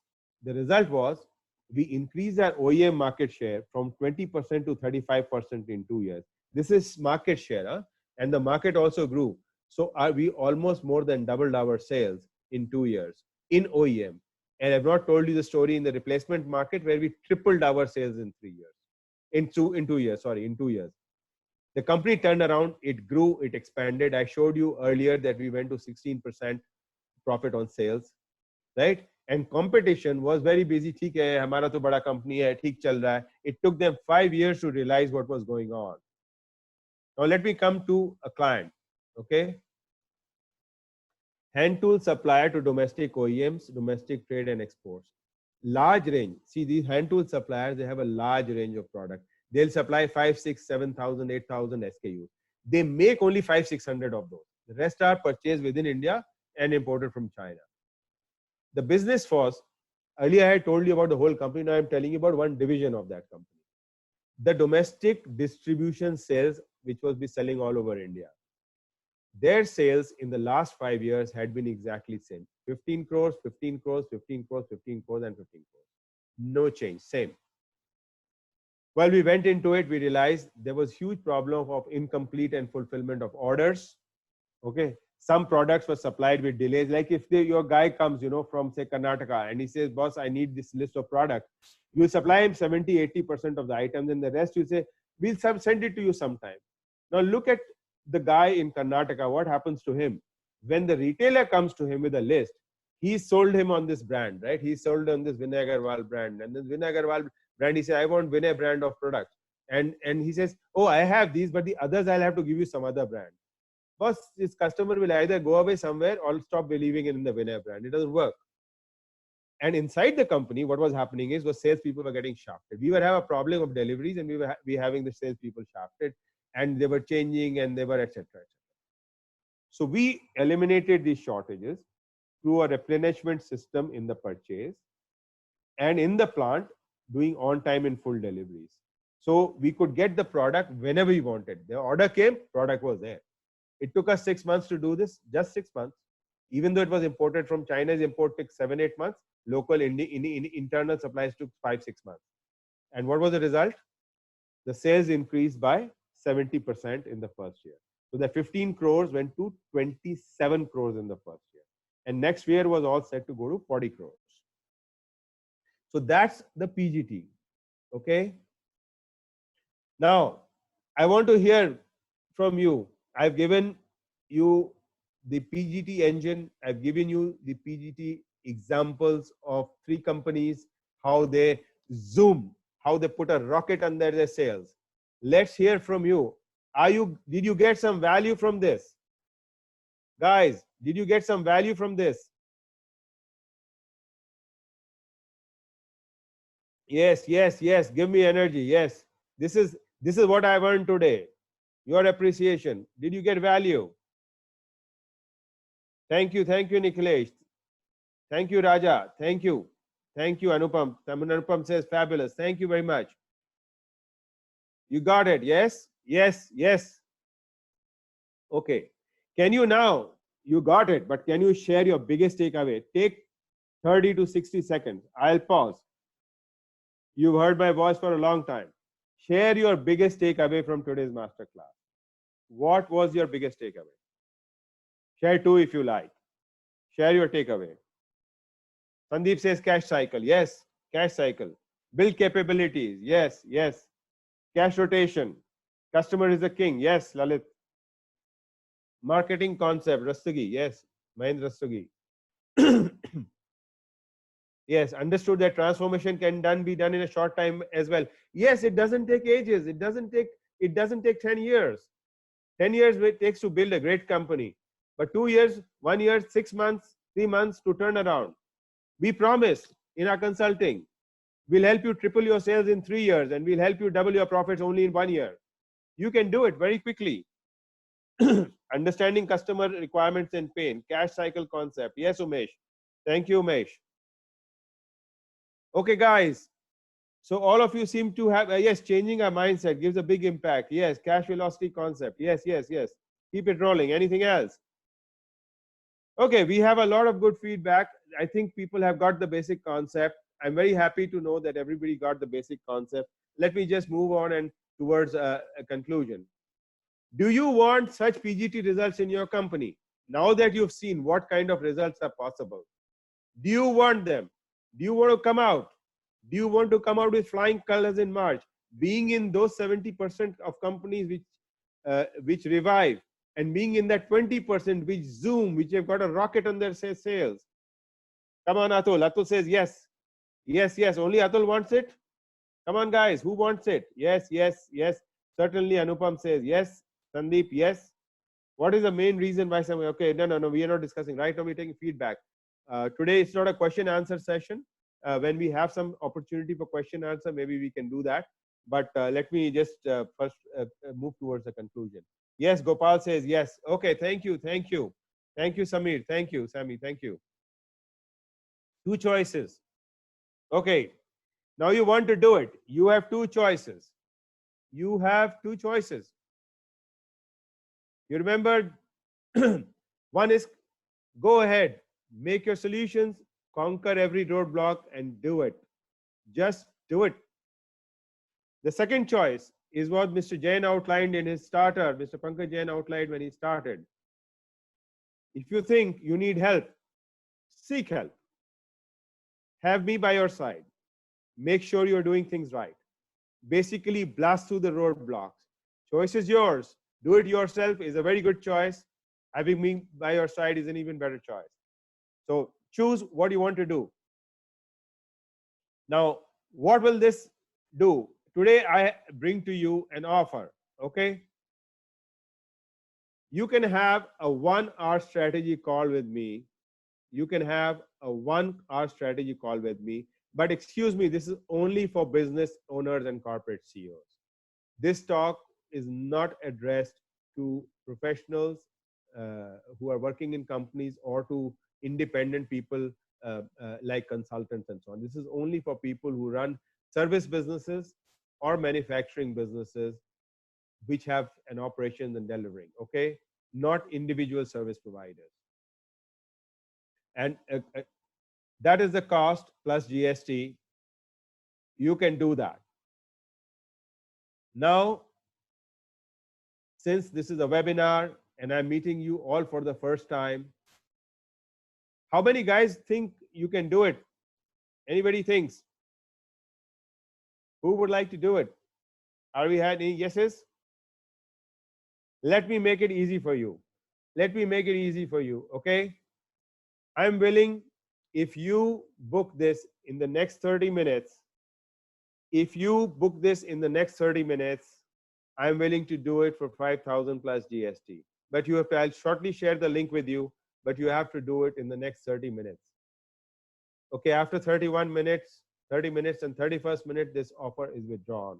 the result was we increased our OEM market share from 20% to 35% in 2 years. This is market share, huh? And the market also grew. So we almost more than doubled our sales in 2 years in OEM. And I've not told you the story in the replacement market where we tripled our sales in 3 years. In 2 years. The company turned around, it grew, it expanded. I showed you earlier that we went to 16% profit on sales, right? And competition was very busy. ठीक है, हमारा तो बड़ा company है, ठीक चल रहा है. It took them 5 years to realize what was going on. Now let me come to a client, okay? Hand tool supplier to domestic OEMs, domestic trade and exports. Large range. See, these hand tool suppliers, they have a large range of product. They'll supply 5, 6, 7,000, 8,000 SKUs. They make only 500, 600 of those. The rest are purchased within India and imported from China. The business force, earlier I had told you about the whole company. Now I'm telling you about one division of that company. The domestic distribution sales, which was be selling all over India. Their sales in the last 5 years had been exactly same. 15 crores, 15 crores, 15 crores, 15 crores, and 15 crores. No change, same. While we went into it, we realized there was huge problem of incomplete and fulfillment of orders. Okay. Some products were supplied with delays. Like if your guy comes, from say Karnataka, and he says, boss, I need this list of products. You supply him 70, 80% of the items, and the rest you say, we'll send it to you sometime. Now look at the guy in Karnataka. What happens to him? When the retailer comes to him with a list, he sold him on this brand, right? He sold on this Vinay Agarwal brand. And then Vinay Agarwal brand, he said, I want Vinay brand of products. And he says, oh, I have these, but the others I'll have to give you some other brand. Boss, this customer will either go away somewhere or stop believing in the Vinay brand. It doesn't work. And inside the company, what was happening is salespeople were getting shafted. We were having a problem of deliveries, and we were having the salespeople shafted, and they were changing, and they were etc. So we eliminated these shortages through a replenishment system in the purchase and in the plant doing on time and full deliveries. So we could get the product whenever we wanted. The order came, product was there. It took us 6 months to do this, just 6 months. Even though it was imported from China's import took 7, 8 months, local internal supplies took 5, 6 months. And what was the result? The sales increased by 70% in the first year. So the 15 crores went to 27 crores in the first year. And next year was all set to go to 40 crores. So that's the PGT. Okay. Now, I want to hear from you. I've given you the PGT engine. I've given you the PGT examples of 3 companies, how they zoom, how they put a rocket under their sales. Let's hear from you. Did you get some value from this? Guys, did you get some value from this? Yes, yes, yes. Give me energy. Yes. This is what I've earned today. Your appreciation. Did you get value? Thank you, Nikhilesh. Thank you, Raja. Thank you, Anupam. Anupam says fabulous. Thank you very much. You got it? Yes, yes, yes. Okay. Can you now? You got it, but can you share your biggest takeaway? Take 30 to 60 seconds. I'll pause. You've heard my voice for a long time. Share your biggest takeaway from today's masterclass. What was your biggest takeaway? Share two if you like. Share your takeaway. Sandeep says cash cycle. Yes, cash cycle. Build capabilities. Yes, yes. Cash rotation. Customer is the king. Yes, Lalit. Marketing concept. Rastagi. Yes, Mahendra Rastagi. Yes, understood that transformation can be done in a short time as well. Yes, it doesn't take ages. It doesn't take 10 years. 10 years it takes to build a great company. But 2 years, 1 year, 6 months, 3 months to turn around. We promise in our consulting, we'll help you triple your sales in 3 years and we'll help you double your profits only in 1 year. You can do it very quickly. Understanding customer requirements and pain, cash cycle concept. Yes, Umesh. Thank you, Umesh. Okay, guys. So all of you seem to have, yes, changing our mindset gives a big impact. Yes, cash velocity concept. Yes, yes, yes. Keep it rolling. Anything else? Okay, we have a lot of good feedback. I think people have got the basic concept. I'm very happy to know that everybody got the basic concept. Let me just move on and towards a conclusion. Do you want such PGT results in your company? Now that you've seen what kind of results are possible, do you want them? Do you want to come out? Do you want to come out with flying colors in March? Being in those 70% of companies which revive, and being in that 20% which zoom, which have got a rocket on their sales. Come on, Atul. Atul says yes. Yes, yes. Only Atul wants it. Come on, guys. Who wants it? Yes, yes, yes. Certainly, Anupam says yes. Sandeep, yes. What is the main reason why some? Okay, no. We are not discussing right now. We're taking feedback. Today it's not a question answer session. When we have some opportunity for question answer, maybe we can do that. But let me just first move towards the conclusion. Yes, Gopal says yes. Okay, thank you, Samir, thank you, Sami, thank you. Two choices. Okay, now you want to do it. You have two choices. You have two choices. You remember, one is go ahead, make your solutions, conquer every roadblock and do it. Just do it. The second choice is what Mr. Jain outlined in his starter. Mr. Pankaj Jain outlined when he started. If you think you need help, seek help. Have me by your side. Make sure you're doing things right. Basically, blast through the roadblocks. Choice is yours. Do it yourself is a very good choice. Having me by your side is an even better choice. So choose what you want to do. Now, what will this do? Today, I bring to you an offer, okay? You can have a 1-hour strategy call with me. You can have a 1-hour strategy call with me. But excuse me, this is only for business owners and corporate CEOs. This talk is not addressed to professionals who are working in companies or to independent people like consultants and so on. This is only for people who run service businesses or manufacturing businesses which have an operations and delivering, okay? Not individual service providers. And that is the cost plus GST. You can do that. Now, since this is a webinar and I'm meeting you all for the first time, how many guys think you can do it? Anybody thinks? Who would like to do it? Are we had any yeses? Let me make it easy for you. Let me make it easy for you, okay? I'm willing, if you book this in the next 30 minutes, I'm willing to do it for 5,000 plus GST. But you have to, I'll shortly share the link with you, but you have to do it in the next 30 minutes. Okay, after 31 minutes, 30 minutes and 31st minute, this offer is withdrawn.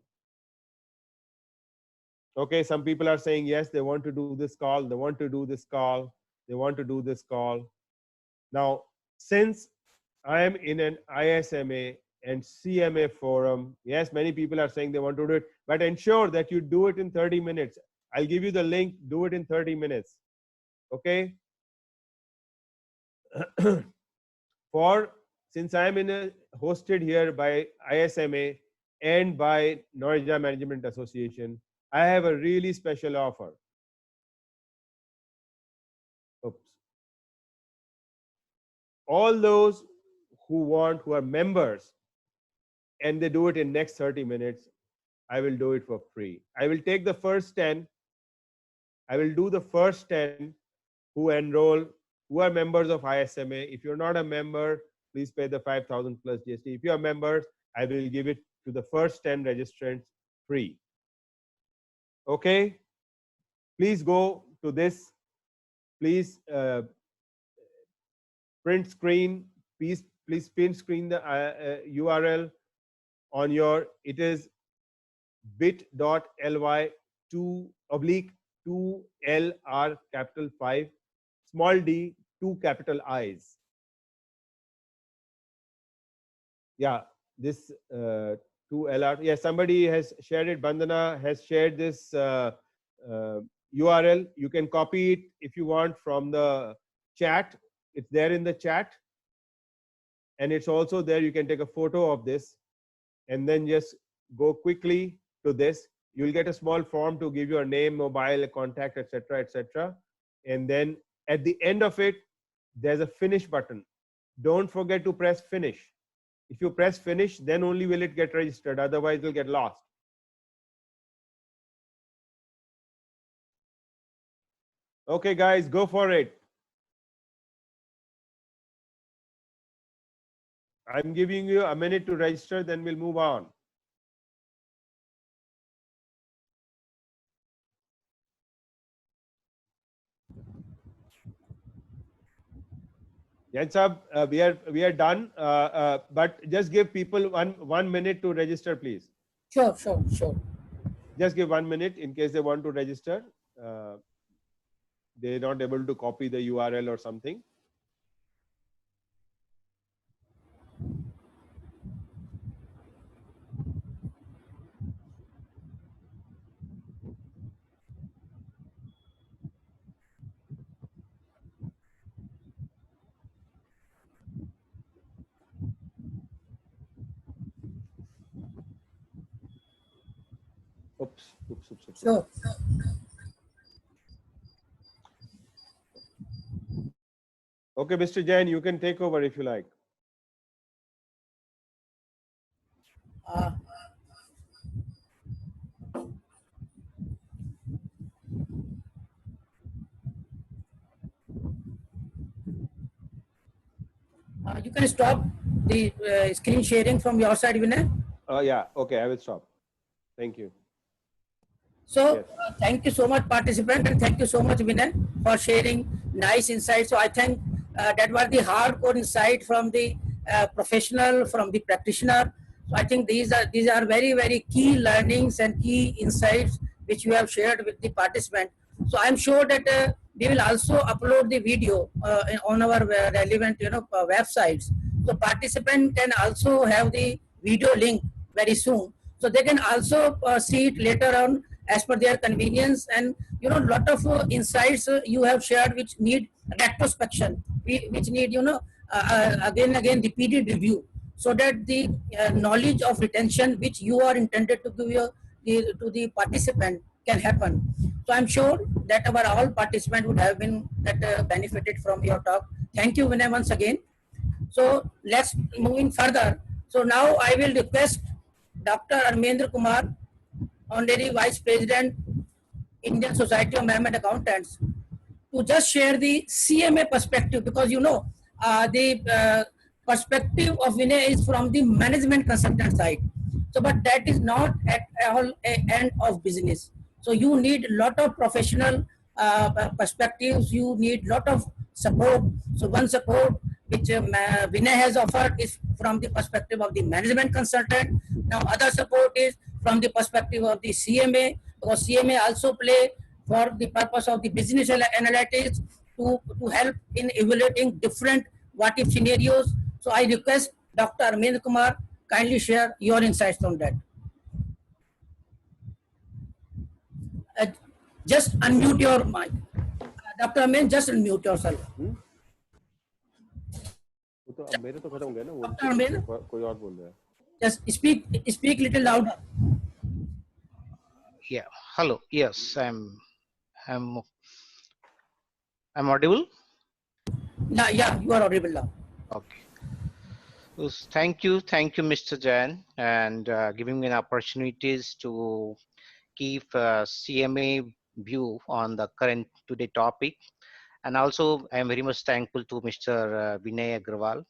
Okay, some people are saying, yes, they want to do this call, they want to do this call, they want to do this call. Now, since I am in an ISMA and CMA forum, yes, many people are saying they want to do it, but ensure that you do it in 30 minutes. I'll give you the link, do it in 30 minutes. Okay? Since I'm hosted here by ISMA and by Noida Management Association, I have a really special offer. Oops. all those who are members, and they do it in next 30 minutes, I will do it for free. I will take the first 10. I will do the first 10 who enroll, who are members of ISMA. If you're not a member, please pay the 5,000 plus GST. If you are members, I will give it to the first 10 registrants free. Okay? Please go to this. Please print screen. Please print screen the URL on your, it is bit.ly 2/2LR capital 5 small d 2 capital I's. Yeah, this 2LR. Yeah, somebody has shared it. Bandana has shared this URL. You can copy it if you want from the chat. It's there in the chat. And it's also there. You can take a photo of this and then just go quickly to this. You'll get a small form to give your name, mobile, contact, etc., etc. And then at the end of it, there's a finish button. Don't forget to press finish. If you press finish, then only will it get registered. Otherwise, it'll get lost. Okay, guys, go for it. I'm giving you a minute to register, then we'll move on. Yes, sir, we are done. But just give people one minute to register, please. Sure. Just give 1 minute in case they want to register. They're not able to copy the URL or something. Oops. Sure. Okay, Mr. Jain, you can take over if you like. You can stop the screen sharing from your side, Vinay. Yeah, okay, I will stop. Thank you. So Yes. thank you so much, participant, and thank you so much, Vinay, for sharing nice insights. So I think that was the hardcore insight from the professional, from the practitioner. So I think these are very, very key learnings and key insights which you have shared with the participant. So I'm sure that we will also upload the video on our relevant websites. So participant can also have the video link very soon, so they can also see it later on as per their convenience. And lot of insights you have shared which need retrospection, which need again repeated review, so that the knowledge of retention which you are intended to give to the participant can happen. So I'm sure that our all participants would have been benefited from your talk. Thank you, Vinay, once again. So let's moving further. So now I will request Dr. Armendra Kumar, Honorary Vice President, Indian Society of Management Accountants, to just share the CMA perspective, because the perspective of Vinay is from the management consultant side. So, but that is not at all an end of business. So you need a lot of professional perspectives. You need a lot of support. So one support which Vinay has offered is from the perspective of the management consultant. Now other support is from the perspective of the CMA, because CMA also play for the purpose of the business analytics to help in evaluating different what-if scenarios. So I request Dr. Armendra Kumar, kindly share your insights on that. Just unmute your mic. Dr. Armendra, just unmute yourself. मेरे तो खत्म हो गया ना, Dr. Armendra, कोई और बोल रहा है. just speak little louder. Yeah. Hello. Yes, I'm audible. Yeah, you are audible now. Okay. Thank you, Mr. Jain, and giving me an opportunities to keep CMA view on the current today topic. And also, I am very much thankful to Mr. Vinay Agrawal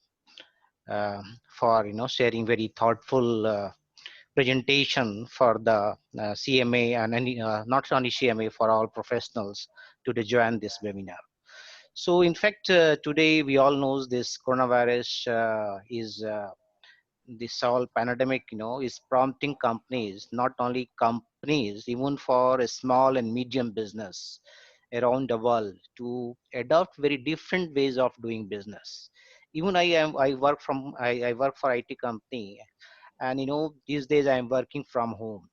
for sharing very thoughtful presentation for the CMA and not only CMA for all professionals to join this webinar. So, in fact, today we all know this coronavirus is this all pandemic, is prompting companies, not only companies, even for a small and medium business around the world to adopt very different ways of doing business. Even I work for IT company, and these days I am working from home.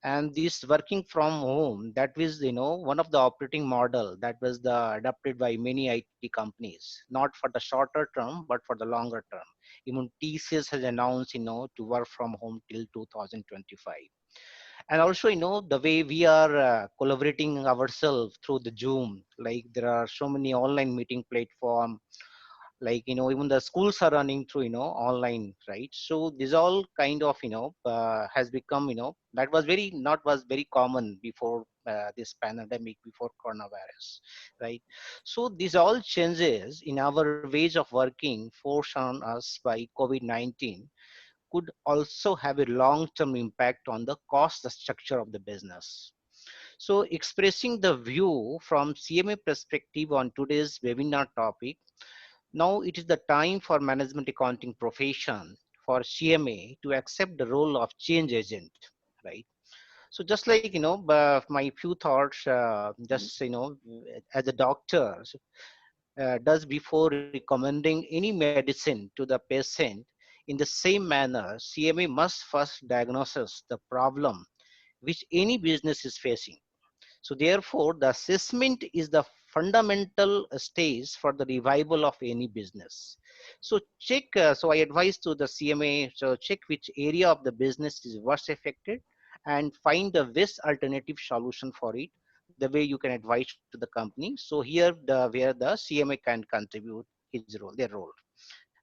And this working from home, that was one of the operating model that was adopted by many IT companies, not for the shorter term but for the longer term. Even TCS has announced to work from home till 2025. And also the way we are collaborating ourselves through the Zoom, like there are so many online meeting platform, like even the schools are running through online, right? So this all kind of has become that was very not was very common before this pandemic, before coronavirus, right? So these all changes in our ways of working forced on us by COVID-19 could also have a long-term impact on the cost structure of the business. So expressing the view from CMA perspective on today's webinar topic, now it is the time for management accounting profession, for CMA, to accept the role of change agent, right? So just like my few thoughts, just as a doctor does before recommending any medicine to the patient, in the same manner, CMA must first diagnose the problem which any business is facing. So therefore, the assessment is the fundamental stage for the revival of any business. So check, so I advise to the CMA, so check which area of the business is worst affected and find the best alternative solution for it, the way you can advise to the company. So here, where the CMA can contribute his role, their role.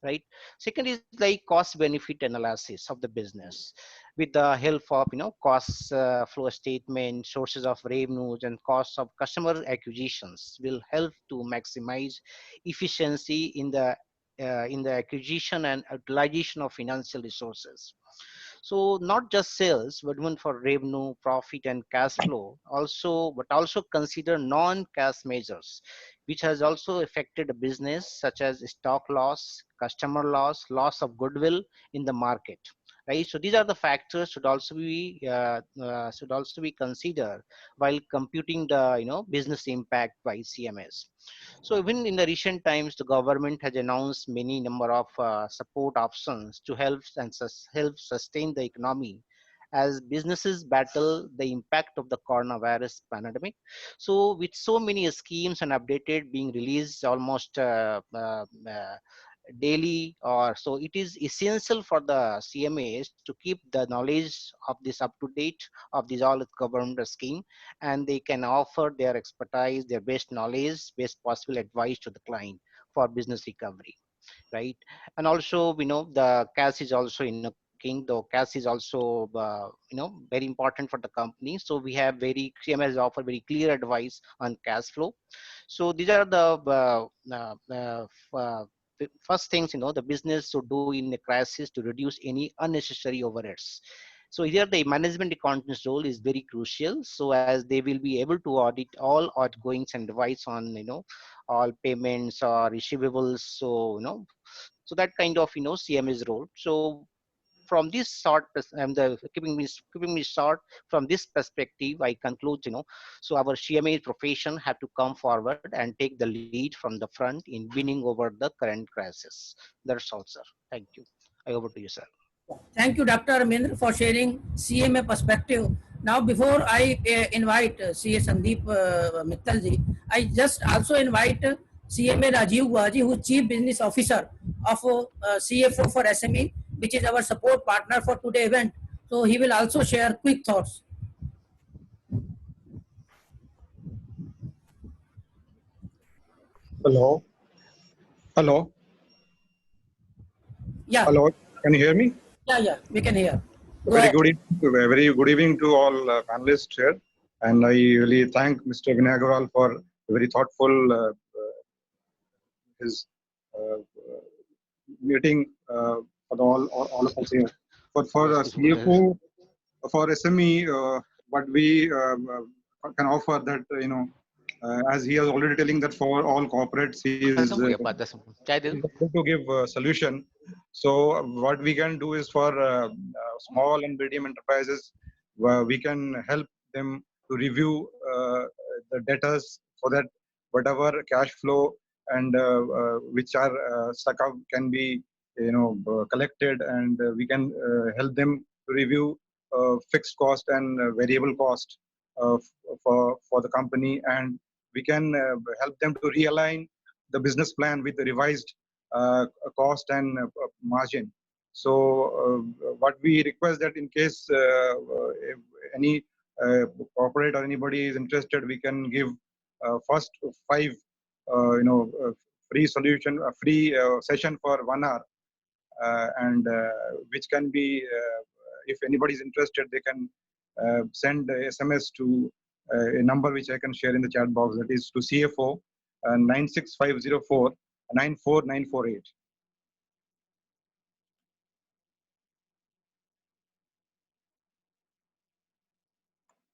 Right. Second is like cost benefit analysis of the business with the help of cost flow statement, sources of revenues, and costs of customer acquisitions will help to maximize efficiency in the acquisition and utilization of financial resources. So not just sales, but even for revenue, profit, and cash flow. Also consider non-cash measures, which has also affected the business, such as stock loss, customer loss, loss of goodwill in the market. Right. So these are the factors should also be considered while computing the business impact by CMS. So even in the recent times, the government has announced many number of support options to help sustain the economy as businesses battle the impact of the coronavirus pandemic. So with so many schemes and updated being released almost daily, or so it is essential for the CMAs to keep the knowledge of this up to date of these all government scheme, and they can offer their expertise, their best knowledge, best possible advice to the client for business recovery, right? And also the cash is also king, though cash is also very important for the company. So we have very CMS offer very clear advice on cash flow. So these are the first things the business should do in a crisis to reduce any unnecessary overheads. So here the management accountant's role is very crucial. So as they will be able to audit all outgoings and advise on all payments or receivables. So so that kind of CMA's role. So from this keeping me short from this perspective, I conclude so our CMA profession have to come forward and take the lead from the front in winning over the current crisis. That's all, sir. Thank you. Over to you, sir. Thank you, Dr. Amendra, for sharing CMA perspective. Now, before I invite CA Sandeep Mittalji, I just also invite CMA Rajiv Guaji, who is Chief Business Officer of CFO for SME, which is our support partner for today's event. So he will also share quick thoughts. Hello. Hello. Yeah, Hello, can you hear me? yeah, we can hear. Go Very ahead. good evening, very good evening to all panelists here. And I really thank Mr. Vinay Agarwal for a very thoughtful his meeting for all of us here. For CFO, for SME, what we can offer that, as he is already telling that for all corporates, he is able to give a solution. So what we can do is for small and medium enterprises, we can help them to review the debtors so that whatever cash flow and which are stuck out can be collected, and we can help them to review fixed cost and variable cost for the company, and we can help them to realign the business plan with the revised cost and margin. So what we request that in case if any corporate or anybody is interested, we can give first 5 free solution, a free session for 1 hour, and which can be, if anybody is interested, they can send a SMS to a number which I can share in the chat box, that is to CFO 96504 94948.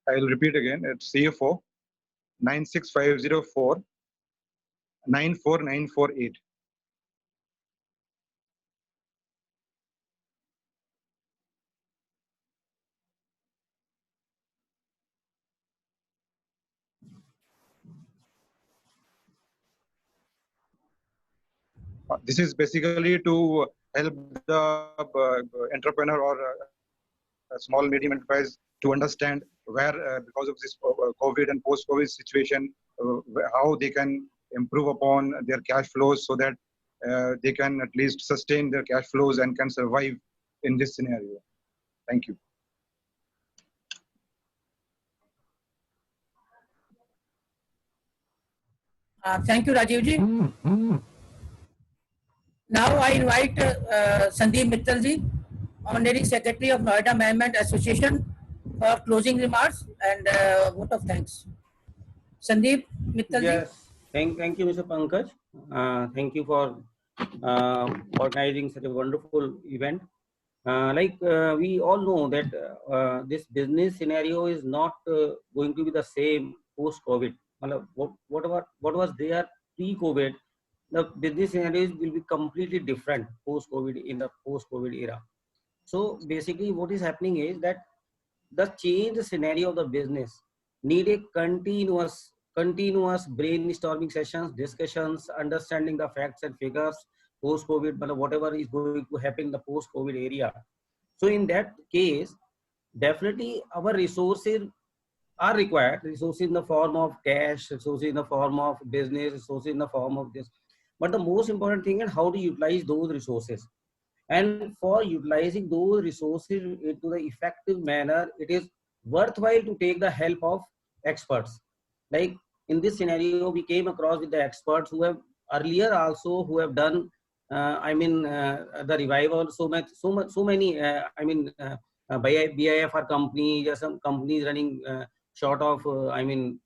I will repeat again. It's CFO 96504 94948. This is basically to help the entrepreneur or a small medium enterprise to understand where, because of this COVID and post-COVID situation, how they can improve upon their cash flows so that they can at least sustain their cash flows and can survive in this scenario. Thank you. Thank you, Rajiv ji. Now I invite Sandeep Mittal ji, Honorary Secretary of Noida Management Association, for closing remarks and vote of thanks. Sandeep Mittal ji. Yes, thank you, Mr. Pankaj. Thank you for organizing such a wonderful event. We all know that this business scenario is not going to be the same post-COVID. What was there pre-COVID, the business scenarios will be completely different post-COVID, in the post-COVID era. So basically what is happening is that the change scenario of the business need a continuous brainstorming sessions, discussions, understanding the facts and figures post-COVID, but whatever is going to happen in the post-COVID area. So in that case, definitely our resources are required, resources in the form of cash, resources in the form of business, resources in the form of this. But the most important thing is how to utilize those resources. And for utilizing those resources into the effective manner, it is worthwhile to take the help of experts. Like in this scenario, we came across with the experts who have earlier also, who have done, the revival, so many, BIFR companies, or some companies running short of, running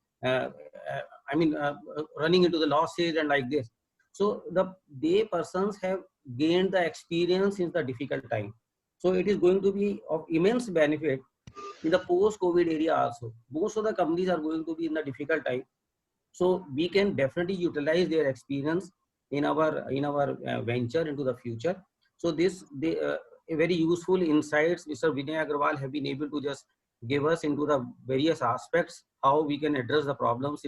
into the losses and like this. So they persons have gained the experience in the difficult time. So it is going to be of immense benefit in the post-COVID area also. Most of the companies are going to be in the difficult time. So we can definitely utilize their experience in our venture into the future. So a very useful insights Mr. Vinay Agarwal have been able to just give us into the various aspects, how we can address the problems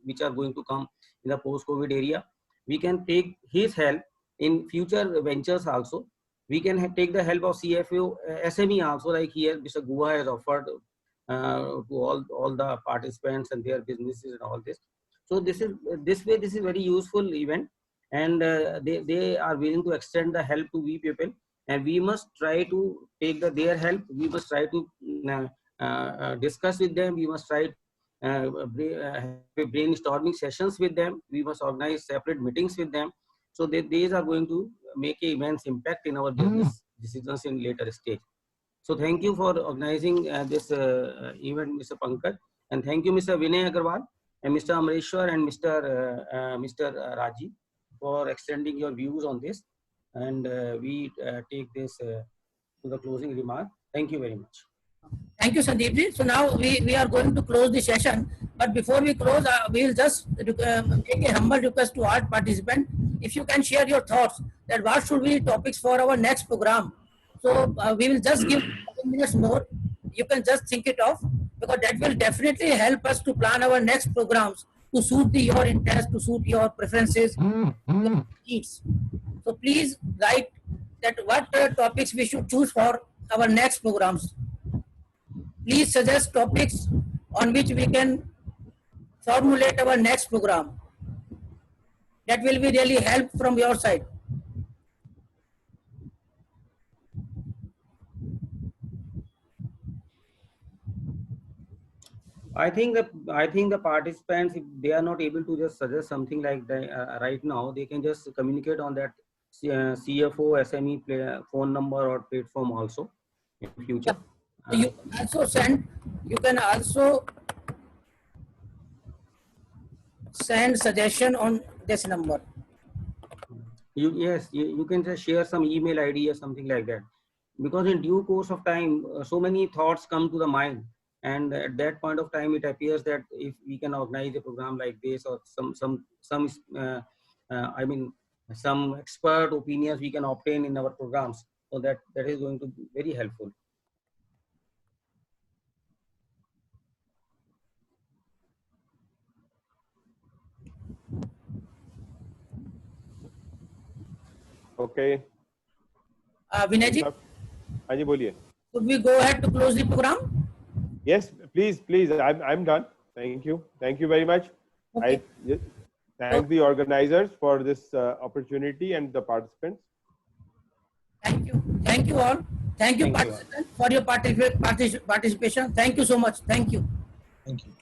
which are going to come in the post-COVID area. We can take his help in future ventures also. We can take the help of CFO, SME also, like here Mr. Guha has offered to all the participants and their businesses and all this. So this is very useful event, and they are willing to extend the help to we people, and we must try to take their help. We must try to discuss with them. We must try brainstorming sessions with them. We must organize separate meetings with them, So these are going to make an immense impact in our business decisions in later stage. So thank you for organizing this event, Mr. Pankaj, and thank you, Mr. Vinay Agarwal and Mr. Amreshwar and Mr. Raji for extending your views on this. And we take this to the closing remark. Thank you very much. Thank you, Sandeep. So now we are going to close the session. But before we close, we will just make a humble request to all participants. If you can share your thoughts that what should be topics for our next program. So we will just give 10 minutes more. You can just think it off, because that will definitely help us to plan our next programs to suit your interest, to suit your preferences, your needs. So please write that what topics we should choose for our next programs. Please suggest topics on which we can formulate our next program. That will be really help from your side. I think the participants, if they are not able to just suggest something like that right now, they can just communicate on that CFO SME phone number or platform also in future. You can also send suggestion on this number. You can just share some email ID or something like that, because in due course of time, so many thoughts come to the mind, and at that point of time, it appears that if we can organize a program like this, or some expert opinions we can obtain in our programs, so that is going to be very helpful. Okay. Vinay ji, हाँ जी बोलिए. could we go ahead to close the program? Yes, please. I'm done. Thank you very much. Okay. I thank the organizers for this opportunity and the participants. Thank you all. Thank you, participants, for your participation. Thank you so much. Thank you. Thank you.